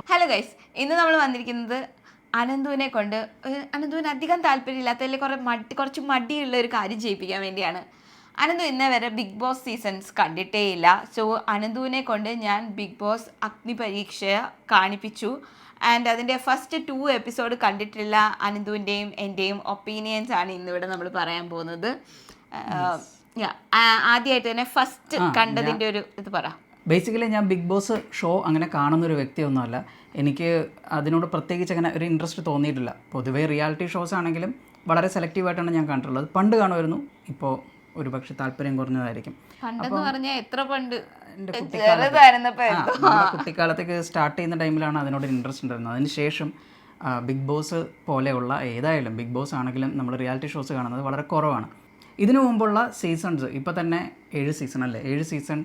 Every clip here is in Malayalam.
ഹലോ ഗൈസ്, ഇന്ന് നമ്മൾ വന്നിരിക്കുന്നത് അനന്തുവിനെ കൊണ്ട് അനന്തുവിന് അധികം താല്പര്യമില്ലാത്തതിൽ കുറച്ച് മടിയുള്ള ഒരു കാര്യം ചെയ്യിപ്പിക്കാൻ വേണ്ടിയാണ്. അനന്തു ഇന്നേ വരെ ബിഗ് ബോസ് സീസൺസ് കണ്ടിട്ടേയില്ല. സോ അനന്തുവിനെ കൊണ്ട് ഞാൻ ബിഗ് ബോസ് അഗ്നിപരീക്ഷ കാണിപ്പിച്ചു. ആൻഡ് അതിൻ്റെ ഫസ്റ്റ് 2 എപ്പിസോഡ് കണ്ടിട്ടുള്ള അനന്തുവിൻ്റെയും എൻ്റെയും ഒപ്പീനിയൻസ് ആണ് ഇന്നിവിടെ നമ്മൾ പറയാൻ പോകുന്നത്. ആദ്യമായിട്ട് തന്നെ ഫസ്റ്റ് കണ്ടതിൻ്റെ ഒരു ഇത് പറ. ബേസിക്കലി ഞാൻ ബിഗ് ബോസ് ഷോ അങ്ങനെ കാണുന്നൊരു വ്യക്തിയൊന്നുമല്ല. എനിക്ക് അതിനോട് പ്രത്യേകിച്ച് അങ്ങനെ ഒരു ഇൻട്രസ്റ്റ് തോന്നിയിട്ടില്ല. പൊതുവേ റിയാലിറ്റി ഷോസ് ആണെങ്കിലും വളരെ സെലക്റ്റീവായിട്ടാണ് ഞാൻ കണ്ടിട്ടുള്ളത്. പണ്ട് കാണുമായിരുന്നു, ഇപ്പോൾ ഒരുപക്ഷെ താല്പര്യം കുറഞ്ഞതായിരിക്കും. കുട്ടിക്കാലത്തേക്ക് സ്റ്റാർട്ട് ചെയ്യുന്ന ടൈമിലാണ് അതിനോട് ഇൻട്രസ്റ്റ് ഉണ്ടായിരുന്നത്. അതിന് ശേഷം ബിഗ് ബോസ് പോലെയുള്ള ഏതായാലും ബിഗ് ബോസ് ആണെങ്കിലും നമ്മൾ റിയാലിറ്റി ഷോസ് കാണുന്നത് വളരെ കുറവാണ്. ഇതിനു മുമ്പുള്ള സീസൺസ് ഇപ്പോൾ തന്നെ 7 സീസൺ അല്ലേ, 7 സീസൺ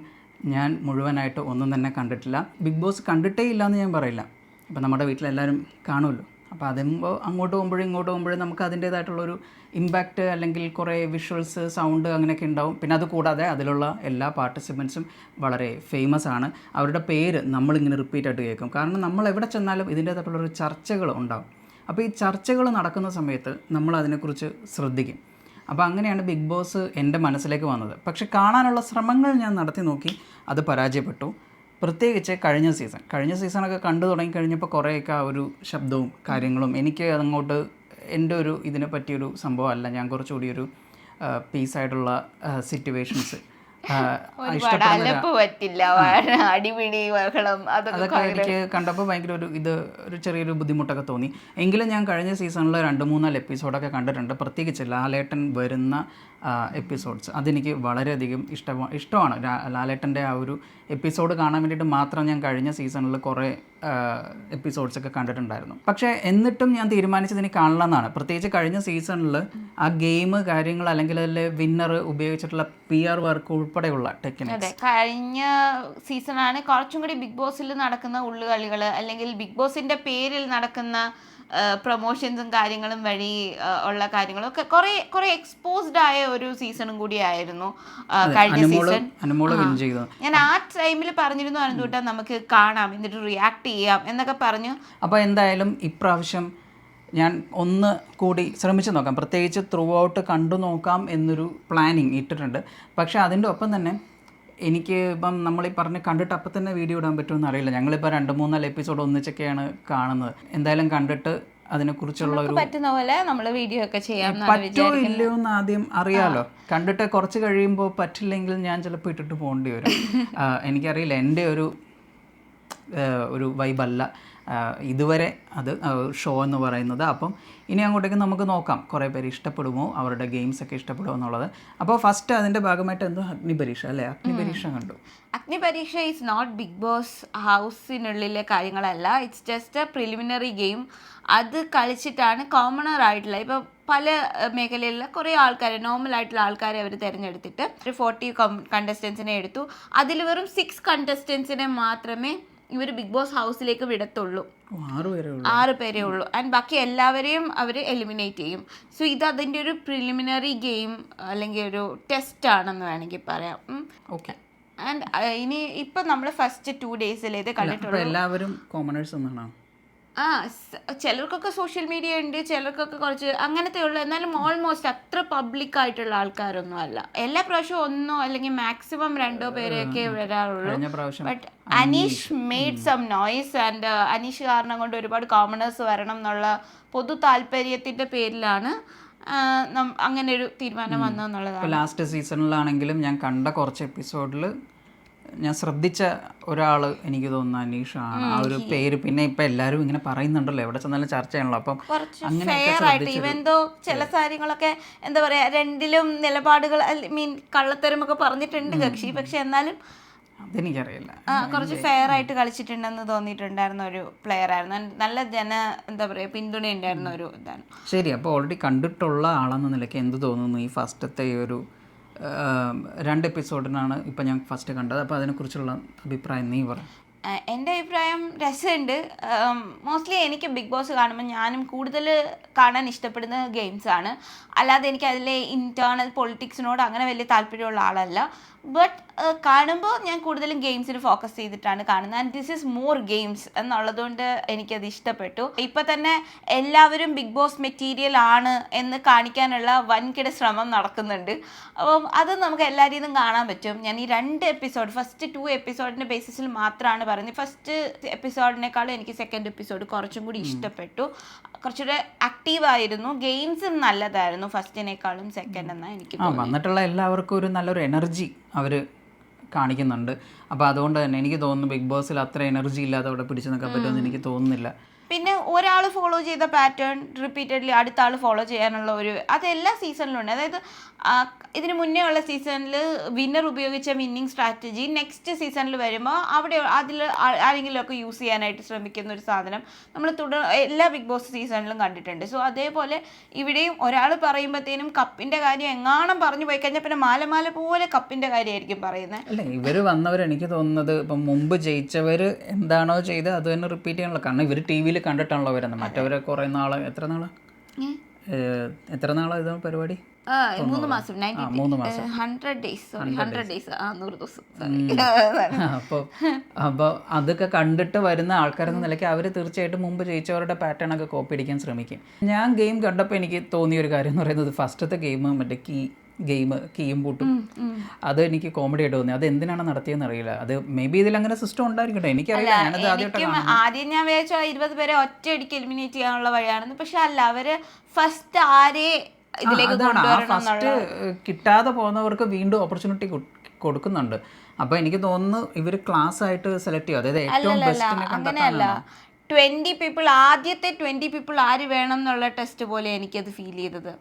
ഞാൻ മുഴുവനായിട്ട് ഒന്നും തന്നെ കണ്ടിട്ടില്ല. ബിഗ് ബോസ് കണ്ടിട്ടേ ഇല്ല എന്ന് ഞാൻ പറയില്ല. ഇപ്പം നമ്മുടെ വീട്ടിലെല്ലാവരും കാണുമല്ലോ. അപ്പോൾ അതുമ്പോൾ അങ്ങോട്ട് പോകുമ്പോഴും ഇങ്ങോട്ട് പോകുമ്പോഴും നമുക്ക് അതിൻ്റേതായിട്ടുള്ളൊരു ഇമ്പാക്റ്റ് അല്ലെങ്കിൽ കുറേ വിഷ്വൽസ്, സൗണ്ട് അങ്ങനെയൊക്കെ ഉണ്ടാവും. പിന്നെ അതുകൂടാതെ അതിലുള്ള എല്ലാ പാർട്ടിസിപ്പൻസും വളരെ ഫേമസ് ആണ്. അവരുടെ പേര് നമ്മളിങ്ങനെ റിപ്പീറ്റായിട്ട് കേൾക്കും. കാരണം നമ്മൾ എവിടെ ചെന്നാലും ഇതിൻ്റേതായിട്ടുള്ളൊരു ചർച്ചകൾ ഉണ്ടാവും. അപ്പോൾ ഈ ചർച്ചകൾ നടക്കുന്ന സമയത്ത് നമ്മൾ അതിനെക്കുറിച്ച് ശ്രദ്ധിക്കും. അപ്പോൾ അങ്ങനെയാണ് ബിഗ് ബോസ് എൻ്റെ മനസ്സിലേക്ക് വന്നത്. പക്ഷെ കാണാനുള്ള ശ്രമങ്ങൾ ഞാൻ നടത്തി നോക്കി, അത് പരാജയപ്പെട്ടു. പ്രത്യേകിച്ച് കഴിഞ്ഞ സീസണൊക്കെ കണ്ടു തുടങ്ങി കഴിഞ്ഞപ്പോൾ കുറേയൊക്കെ ആ ഒരു ശബ്ദവും കാര്യങ്ങളും എനിക്ക് അതങ്ങോട്ട് എൻ്റെ ഒരു ഇതിനെ പറ്റിയൊരു സംഭവമല്ല. ഞാൻ കുറച്ചുകൂടി ഒരു പീസായിട്ടുള്ള സിറ്റുവേഷൻസ് അതൊക്കെ എനിക്ക് കണ്ടപ്പോൾ ഭയങ്കര ഒരു ചെറിയൊരു ബുദ്ധിമുട്ടൊക്കെ തോന്നി. എങ്കിലും ഞാൻ കഴിഞ്ഞ സീസണിൽ 2-3 എപ്പിസോഡൊക്കെ കണ്ടിട്ടുണ്ട്. പ്രത്യേകിച്ച് ലാലേട്ടൻ വരുന്ന എപ്പിസോഡ്സ് അതെനിക്ക് വളരെയധികം ഇഷ്ടമാണ്. ലാലേട്ടൻ്റെ ആ ഒരു എപ്പിസോഡ് കാണാൻ വേണ്ടിയിട്ട് മാത്രം ഞാൻ കഴിഞ്ഞ സീസണിൽ കുറേ എപ്പിസോഡ്സൊക്കെ കണ്ടിട്ടുണ്ടായിരുന്നു. പക്ഷേ എന്നിട്ടും ഞാൻ തീരുമാനിച്ചത് ഇനി കാണണമെന്നാണ്. പ്രത്യേകിച്ച് കഴിഞ്ഞ സീസണിൽ ആ ഗെയിം കാര്യങ്ങൾ അല്ലെങ്കിൽ അതിൽ വിന്നർ ഉപയോഗിച്ചിട്ടുള്ള PR വർക്ക് ഉൾപ്പെടെയുള്ള ടെക്നിക്സ്. കഴിഞ്ഞ സീസണാണ് കുറച്ചും കൂടി ബിഗ് ബോസിൽ നടക്കുന്ന ഉള്ളുകളികൾ അല്ലെങ്കിൽ ബിഗ് ബോസിന്റെ പേരിൽ നടക്കുന്ന പ്രൊമോഷൻസും കാര്യങ്ങളും വഴി ഉള്ള കാര്യങ്ങളും ഒക്കെ കുറെ എക്സ്പോസ്ഡ് ആയ ഒരു സീസണും കൂടി ആയിരുന്നു കഴിഞ്ഞ സീസൺ. ഞാൻ ആ ടൈമിൽ പറഞ്ഞിരുന്നു അനന്തൂട്ടാ നമുക്ക് കാണാം, എന്നിട്ട് റിയാക്ട് ചെയ്യാം എന്നൊക്കെ പറഞ്ഞു. അപ്പോൾ എന്തായാലും ഇപ്രാവശ്യം ഞാൻ ഒന്ന് കൂടി ശ്രമിച്ചു നോക്കാം. പ്രത്യേകിച്ച് ത്രൂ ഔട്ട് കണ്ടു നോക്കാം എന്നൊരു പ്ലാനിങ് ഇട്ടിട്ടുണ്ട്. പക്ഷേ അതിൻ്റെ ഒപ്പം തന്നെ എനിക്ക് ഇപ്പം നമ്മളീ പറഞ്ഞ് കണ്ടിട്ട് അപ്പം തന്നെ വീഡിയോ ഇടാൻ പറ്റുമെന്ന് അറിയില്ല. ഞങ്ങളിപ്പോൾ 2-3 എപ്പിസോഡ് ഒന്നിച്ചൊക്കെയാണ് കാണുന്നത്. എന്തായാലും കണ്ടിട്ട് അതിനെക്കുറിച്ചുള്ള ഒരു പറ്റുന്ന പോലെ നമ്മൾ വീഡിയോ ഒക്കെ ചെയ്യാം. പറ്റോ ഇല്ലയോ എന്ന് ആദ്യം അറിയാലോ. കണ്ടിട്ട് കുറച്ച് കഴിയുമ്പോൾ പറ്റില്ലെങ്കിൽ ഞാൻ ചിലപ്പോൾ ഇട്ടിട്ട് പോകേണ്ടി വരും. എനിക്കറിയില്ല, എൻ്റെ ഒരു വൈബല്ല ഇതുവരെ അത് ഷോ എന്ന് പറയുന്നത്. അപ്പം ഇനി അങ്ങോട്ടേക്ക് നമുക്ക് നോക്കാം കുറേ പേര് ഇഷ്ടപ്പെടുമോ, അവരുടെ ഗെയിംസൊക്കെ ഇഷ്ടപ്പെടുമോ എന്നുള്ളത്. അപ്പോൾ ഫസ്റ്റ് അതിൻ്റെ ഭാഗമായിട്ട് എന്തോ അഗ്നിപരീക്ഷ അല്ലേ, അഗ്നിപരീക്ഷ കണ്ടു. അഗ്നിപരീക്ഷ ഈസ് നോട്ട് ബിഗ് ബോസ് ഹൗസിനുള്ളിലെ കാര്യങ്ങളല്ല. It's just A preliminary game. അത് കളിച്ചിട്ടാണ് കോമണർ ആയിട്ടുള്ള ഇപ്പോൾ പല മേഖലയിലുള്ള കുറേ ആൾക്കാർ, നോർമലായിട്ടുള്ള ആൾക്കാരെ അവർ തിരഞ്ഞെടുത്തിട്ട് ഒരു 40 കണ്ടസ്റ്റൻസിനെ എടുത്തു. അതിൽ വെറും 6 കണ്ടസ്റ്റൻസിനെ മാത്രമേ ഇവർ ബിഗ് ബോസ് ഹൗസിലേക്ക് വിടത്തുള്ളൂ. 6 പേരേ ഉള്ളൂ. ആൻഡ് ബാക്കി എല്ലാവരെയും അവർ എലിമിനേറ്റ് ചെയ്യും. സോ ഇത് അതിൻ്റെ ഒരു പ്രിലിമിനറി ഗെയിം അല്ലെങ്കിൽ ഒരു ടെസ്റ്റ് ആണെന്ന് വേണമെങ്കിൽ പറയാം. ഓക്കെ. ആൻഡ് ഇനി ഇപ്പം നമ്മൾ ഫസ്റ്റ് 2 ഡേയ്സിൽ ഇത് കണ്ടിട്ടുള്ളൂ. എല്ലാവരും കോമണേഴ്സ് എന്നാണോ? ചിലർക്കൊക്കെ സോഷ്യൽ മീഡിയ ഉണ്ട്, ചിലർക്കൊക്കെ കുറച്ച് അങ്ങനത്തെ ഉള്ളു. എന്നാലും ഓൾമോസ്റ്റ് അത്ര പബ്ലിക് ആയിട്ടുള്ള ആൾക്കാരൊന്നും അല്ല. എല്ലാ പ്രാവശ്യവും 1 അല്ലെങ്കിൽ മാക്സിമം 2 പേരെയൊക്കെ വരാറുള്ളൂ. But Aneesh made some noise. And Aneesh കാരണം കൊണ്ട് ഒരുപാട് കോമണേഴ്സ് വരണം എന്നുള്ള പൊതു താല്പര്യത്തിന്റെ പേരിലാണ് അങ്ങനെ ഒരു തീരുമാനം വന്നെന്നുള്ളതാണ്. ലാസ്റ്റ് സീസണിലാണെങ്കിലും ഞാൻ കണ്ട കുറച്ച് എപ്പിസോഡിൽ ഞാൻ ശ്രദ്ധിച്ച ഒരാൾ എനിക്ക് തോന്നുന്നു അനീഷാണ് ആ ഒരു പേര്. പിന്നെ ഇപ്പൊ എല്ലാരും ഇങ്ങനെ പറയുന്നുണ്ടല്ലോ, എവിടെ ചെന്നാലും ചർച്ചയാണല്ലോ. അപ്പം ഇവന്തോ ചില കാര്യങ്ങളൊക്കെ എന്താ പറയാ, രണ്ടിലും നിലപാടുകൾ മീൻ കള്ളത്തരമൊക്കെ പറഞ്ഞിട്ടുണ്ട് കക്ഷി. പക്ഷെ എന്നാലും അതെനിക്കറിയില്ല, കുറച്ച് ഫെയർ ആയിട്ട് കളിച്ചിട്ടുണ്ടെന്ന് തോന്നിയിട്ടുണ്ടായിരുന്ന ഒരു പ്ലെയർ ആയിരുന്നു. നല്ല എന്താ പറയാ പിന്തുണ ഉണ്ടായിരുന്ന ഒരു ഇതാണ്. ശരി, അപ്പോൾ ഓൾറെഡി കണ്ടിട്ടുള്ള ആളെന്ന നിലയ്ക്ക് എന്ത് തോന്നുന്നു ഈ ഫസ്റ്റത്തെ ഈ ഒരു 2 എപ്പിസോഡിനാണ് ഇപ്പം ഞാൻ ഫസ്റ്റ് കണ്ടത്. അപ്പോൾ അതിനെക്കുറിച്ചുള്ള അഭിപ്രായം നീ പറ. എൻ്റെ അഭിപ്രായം രസമുണ്ട്. മോസ്റ്റ്ലി എനിക്ക് ബിഗ് ബോസ് കാണുമ്പോൾ ഞാനും കൂടുതൽ കാണാൻ ഇഷ്ടപ്പെടുന്ന ഗെയിംസാണ്. അല്ലാതെ എനിക്ക് അതിലെ ഇൻറ്റേർണൽ പൊളിറ്റിക്സിനോട് അങ്ങനെ വലിയ താല്പര്യമുള്ള ആളല്ല. ബട്ട് കാണുമ്പോൾ ഞാൻ കൂടുതലും ഗെയിംസിന് ഫോക്കസ് ചെയ്തിട്ടാണ് കാണുന്നത്. And this is more games എന്നുള്ളതുകൊണ്ട് എനിക്കത് ഇഷ്ടപ്പെട്ടു. ഇപ്പം തന്നെ എല്ലാവരും ബിഗ് ബോസ് മെറ്റീരിയൽ ആണ് എന്ന് കാണിക്കാനുള്ള വൻകിട ശ്രമം നടക്കുന്നുണ്ട്. അപ്പം അത് നമുക്ക് എല്ലാവരിൽ നിന്നും കാണാൻ പറ്റും. ഞാൻ ഈ 2 എപ്പിസോഡ്, ഫസ്റ്റ് 2 എപ്പിസോഡിൻ്റെ ബേസിസിൽ മാത്രമാണ് പറയുന്നത്. ഫസ്റ്റ് എപ്പിസോഡിനേക്കാളും എനിക്ക് സെക്കൻഡ് എപ്പിസോഡ് കുറച്ചും കൂടി ഇഷ്ടപ്പെട്ടു. കുറച്ചുകൂടെ ആക്റ്റീവായിരുന്നു. ഗെയിംസും നല്ലതായിരുന്നു ഫസ്റ്റിനേക്കാളും സെക്കൻഡ് എന്നാണ് എനിക്ക് തോന്നുന്നത്. വന്നിട്ടുള്ള എല്ലാവർക്കും ഒരു നല്ലൊരു എനർജി അവർ കാണിക്കുന്നുണ്ട്. അപ്പോൾ അതുകൊണ്ട് തന്നെ എനിക്ക് തോന്നുന്നു ബിഗ് ബോസിൽ അത്ര എനർജി ഇല്ലാതെ അവിടെ പിടിച്ചു നിൽക്കാൻ പറ്റുമെന്ന് എനിക്ക് തോന്നുന്നില്ല. പിന്നെ ഒരാൾ ഫോളോ ചെയ്ത പാറ്റേൺ റിപ്പീറ്റഡ്ലി അടുത്ത ആൾ ഫോളോ ചെയ്യാനുള്ള അത് എല്ലാ സീസണിലും ഉണ്ട്. അതായത് ഇതിന് മുന്നേ ഉള്ള സീസണിൽ വിന്നർ ഉപയോഗിച്ച വിന്നിങ് സ്ട്രാറ്റജി നെക്സ്റ്റ് സീസണിൽ വരുമ്പോൾ അവിടെ അതിൽ ആരെങ്കിലുമൊക്കെ യൂസ് ചെയ്യാനായിട്ട് ശ്രമിക്കുന്ന ഒരു സാധനം നമ്മൾ എല്ലാ ബിഗ് ബോസ് സീസണിലും കണ്ടിട്ടുണ്ട്. സോ അതേപോലെ ഇവിടെയും ഒരാൾ പറയുമ്പോഴത്തേനും കപ്പിൻ്റെ കാര്യം എങ്ങാനും പറഞ്ഞു പോയി കഴിഞ്ഞാൽ പിന്നെ മാല പോലെ കപ്പിൻ്റെ കാര്യമായിരിക്കും പറയുന്നത്. അല്ല, ഇവർ വന്നവർ എനിക്ക് തോന്നുന്നത് ഇപ്പം മുമ്പ് ജയിച്ചവർ എന്താണോ ചെയ്ത് അത് തന്നെ റിപ്പീറ്റ് ചെയ്യാനുള്ള. കാരണം ഇവർ ടി വിയിൽ കണ്ടിട്ടാണല്ലോ വരുന്നത്. മറ്റവരെ കുറേ നാള് എത്ര നാളാണ് ഇത് പരിപാടി? 3 മാസം 100 days 100 ദിവസം. അപ്പോൾ അതൊക്കെ കണ്ടിട്ട് വരുന്ന ആൾക്കാരെന്ന നിലയ്ക്ക് അവർ തീർച്ചയായിട്ടും മുമ്പ് ജയിച്ചവരുടെ പാറ്റേൺ ഒക്കെ കോപ്പി അടിക്കാൻ ശ്രമിക്കും. ഞാൻ ഗെയിം കണ്ടപ്പോൾ എനിക്ക് തോന്നിയ ഒരു കാര്യം എന്ന് പറയുന്നത് ഫസ്റ്റത്തെ ഗെയിം മറ്റേ കീയും പൂട്ടും അത് എനിക്ക് കോമഡി ആയിട്ട് തോന്നി. അത് എന്തിനാണ് നടത്തിയെന്ന് അറിയില്ല. അത് മേ ബി ഇതിൽ അങ്ങനെ സിസ്റ്റം ഉണ്ടായിരിക്കട്ടെ, എനിക്കറിയില്ല. ഞാനത് ആദ്യം ഞാൻ വിചാരിച്ചു 20 പേരെ ഒറ്റയടിക്ക് എലിമിനേറ്റ് ചെയ്യാനുള്ള വഴിയാണെന്ന്. പക്ഷെ അല്ല, അവര് ഫസ്റ്റ് ആരെ ഇതിലേക്ക് ഫസ്റ്റ് കിട്ടാതെ പോകുന്നവർക്ക് വീണ്ടും ഓപ്പർച്യൂണിറ്റി കൊടുക്കുന്നുണ്ട്. അപ്പോൾ എനിക്ക് തോന്നുന്നു ഇവർ ക്ലാസ് ആയിട്ട് സെലക്ട് ചെയ്യും. അതായത് ഏറ്റവും ബെസ്റ്റിനെ അങ്ങനെയല്ല, 20 people, ആദ്യത്തെ 20 people ആര് വേണം എന്നുള്ള ടെസ്റ്റ് പോലെ എനിക്കത് ഫീൽ ചെയ്തത്.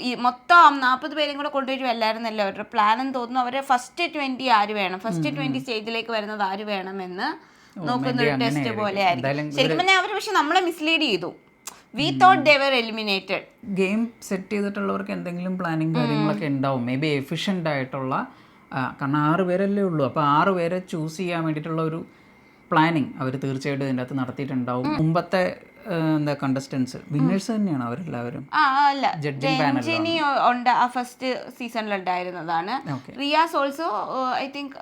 ഈ മൊത്തം 40 പേരും കൂടെ കൊണ്ടുവരുമല്ലായിരുന്നല്ലോ അവരുടെ പ്ലാൻ എന്ന് തോന്നുന്നു. അവരെ ഫസ്റ്റ് 20 ആര് വേണം, ഫസ്റ്റ് 20 സ്റ്റേജിലേക്ക് വരുന്നത് ആര് വേണമെന്ന് നോക്കുന്ന ഒരു ടെസ്റ്റ് പോലെ ആയിരിക്കും. ശരിക്കും പറഞ്ഞാൽ അവർ പക്ഷെ നമ്മളെ മിസ്ലീഡ് ചെയ്തു. We thought they were eliminated. Game set ചെയ്തിട്ടുള്ളവർക്ക് എന്തെങ്കിലും പ്ലാനിങ് കാര്യങ്ങളൊക്കെ ഉണ്ടാവും. മേ ബി എഫിഷ്യൻ്റ് ആയിട്ടുള്ള, കാരണം 6 പേരല്ലേ ഉള്ളൂ. അപ്പോൾ 6 പേരെ ചൂസ് ചെയ്യാൻ വേണ്ടിയിട്ടുള്ള ഒരു പ്ലാനിങ് അവർ തീർച്ചയായിട്ടും ഇതിൻ്റെ അകത്ത് നടത്തിയിട്ടുണ്ടാവും. മുമ്പത്തെ കണ്ടസ്റ്റൻസ് വിന്നേഴ്സ് തന്നെയാണ് അവരെല്ലാവരും. ജഡ്ജിനി ഉണ്ട്, ആ ഫസ്റ്റ് സീസണിൽ ഉണ്ടായിരുന്നതാണ്. Riyas also I think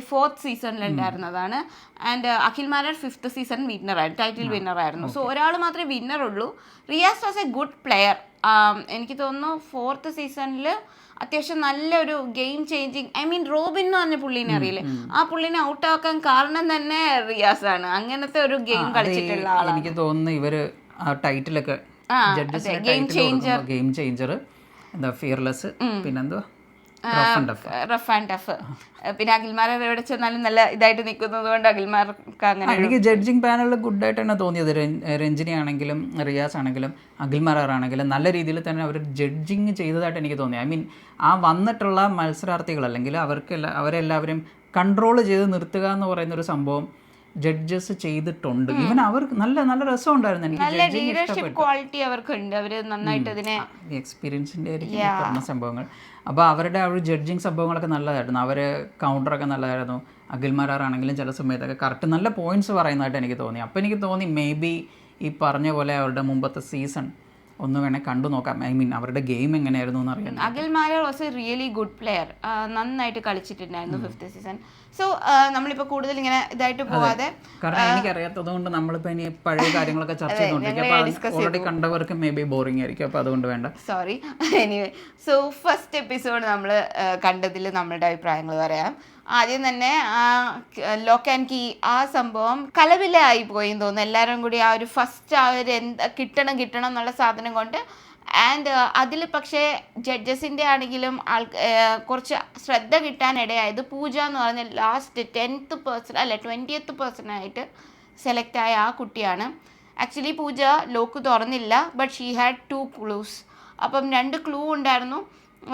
4th സീസണിൽ ഉണ്ടായിരുന്നതാണ്. And Akhil Marar 5th season വിന്നറായിരുന്നു, ടൈറ്റിൽ വിന്നറായിരുന്നു. സോ ഒരാൾ മാത്രമേ വിന്നറുള്ളൂ. Riyas was a good player. എനിക്ക് തോന്നുന്നു 4th സീസണിൽ അത്യാവശ്യം നല്ലൊരു game changing, I mean Robin എന്ന് പറഞ്ഞ പുള്ളീനെ അറിയില്ലേ, ആ പുള്ളീനെ ഔട്ടാക്കാൻ കാരണം തന്നെ റിയാസ് ആണ്. അങ്ങനത്തെ ഒരു ഗെയിം കളിച്ചിട്ടുള്ള ആളാണ്. എനിക്ക് തോന്നുന്നു ഇവര് ആ ടൈറ്റിലൊക്കെ ഗെയിം ചേഞ്ചർ, എന്താ ഫിയർലെസ്, പിന്നെന്തുവാ റഫ് ആൻഡ് ടഫ്. പിന്നെ അഖിൽമാർ എവിടെ ചെന്നാലും നല്ല ഇതായിട്ട് നിൽക്കുന്നത് കൊണ്ട് അഖിൽമാർക്ക് അങ്ങനെ. എനിക്ക് ജഡ്ജിങ് പാനലിൽ ഗുഡായിട്ട് തന്നെ തോന്നിയത് രഞ്ജിനി ആണെങ്കിലും റിയാസ് ആണെങ്കിലും അഖിൽമാരാണെങ്കിലും നല്ല രീതിയിൽ തന്നെ അവർ ജഡ്ജിങ് ചെയ്തതായിട്ട് എനിക്ക് തോന്നി. ഐ മീൻ ആ വന്നിട്ടുള്ള മത്സരാർത്ഥികൾ അല്ലെങ്കിൽ അവരെല്ലാവരും കൺട്രോൾ ചെയ്ത് നിർത്തുക എന്ന് പറയുന്നൊരു സംഭവം ജഡ്ജസ് ചെയ്തിട്ടുണ്ട്. ഈവൻ അവർക്ക് നല്ല നല്ല രസം ഉണ്ടായിരുന്നു. എനിക്ക് ലീഡർഷിപ്പ് ക്വാളിറ്റി അവർക്കുണ്ട്. അവർ നന്നായിട്ട് അതിനെ എക്സ്പീരിയൻസിൻ്റെ ആയിരിക്കും സംഭവങ്ങൾ. അപ്പോൾ അവരുടെ ആ ഒരു ജഡ്ജിങ് സംഭവങ്ങളൊക്കെ നല്ലതായിരുന്നു. അവർ കൗണ്ടറൊക്കെ നല്ലതായിരുന്നു. അഖിൽമാരാണെങ്കിലും ചില സമയത്തൊക്കെ കറക്റ്റ് നല്ല പോയിന്റ്സ് പറയുന്നതായിട്ട് എനിക്ക് തോന്നി. അപ്പോൾ എനിക്ക് തോന്നി മേ ബി ഈ പറഞ്ഞ പോലെ അവരുടെ മുമ്പത്തെ സീസൺ ഒന്ന് വേണേൽ കണ്ടു നോക്കാം. ഐ മീൻ അവരുടെ ഗെയിം എങ്ങനെയായിരുന്നു എന്ന് അറിയാം. Akhil Marar was A really good player. നന്നായിട്ട് കളിച്ചിട്ടുണ്ടായിരുന്നു 5th സീസൺ. സോ നമ്മളിപ്പോൾ കൂടുതൽ ഇങ്ങനെ ഇതായിട്ട് പോവാതെ, കാരണം എനിക്കറിയാത്തത് കൊണ്ട് നമ്മളിപ്പോൾ ഇനി പഴയ കാര്യങ്ങളൊക്കെ ചർച്ച ചെയ്തുകൊണ്ടിരിക്കും. ഓൾറെഡി കണ്ടവർക്ക് മേ ബി ബോറിംഗ് ആയിരിക്കും. അപ്പോൾ അതുകൊണ്ട് വേണ്ട, sorry. Anyway, so first episode നമ്മൾ കണ്ടതിൽ നമ്മളുടെ അഭിപ്രായങ്ങൾ പറയാം. ആദ്യം തന്നെ ലോക്ക് ആൻഡ് കീ ആ സംഭവം കലവിലായി പോയെന്ന് തോന്നുന്നു. എല്ലാവരും കൂടി ആ ഒരു ഫസ്റ്റ് ആ ഒരു കിട്ടണം എന്നുള്ള സാധനം കൊണ്ട്. ആൻഡ് അതിൽ പക്ഷേ ജഡ്ജസിൻ്റെ ആണെങ്കിലും കുറച്ച് ശ്രദ്ധ കിട്ടാനിടയായത് പൂജ എന്ന് പറഞ്ഞ ലാസ്റ്റ് 20th പേഴ്സണായിട്ട് സെലക്ട് ആയ ആ കുട്ടിയാണ്. ആക്ച്വലി പൂജ ലോക്ക് തുറന്നില്ല, ബട്ട് ഷീ ഹാഡ് 2 ക്ലൂസ്. അപ്പം 2 ക്ലൂ ഉണ്ടായിരുന്നു.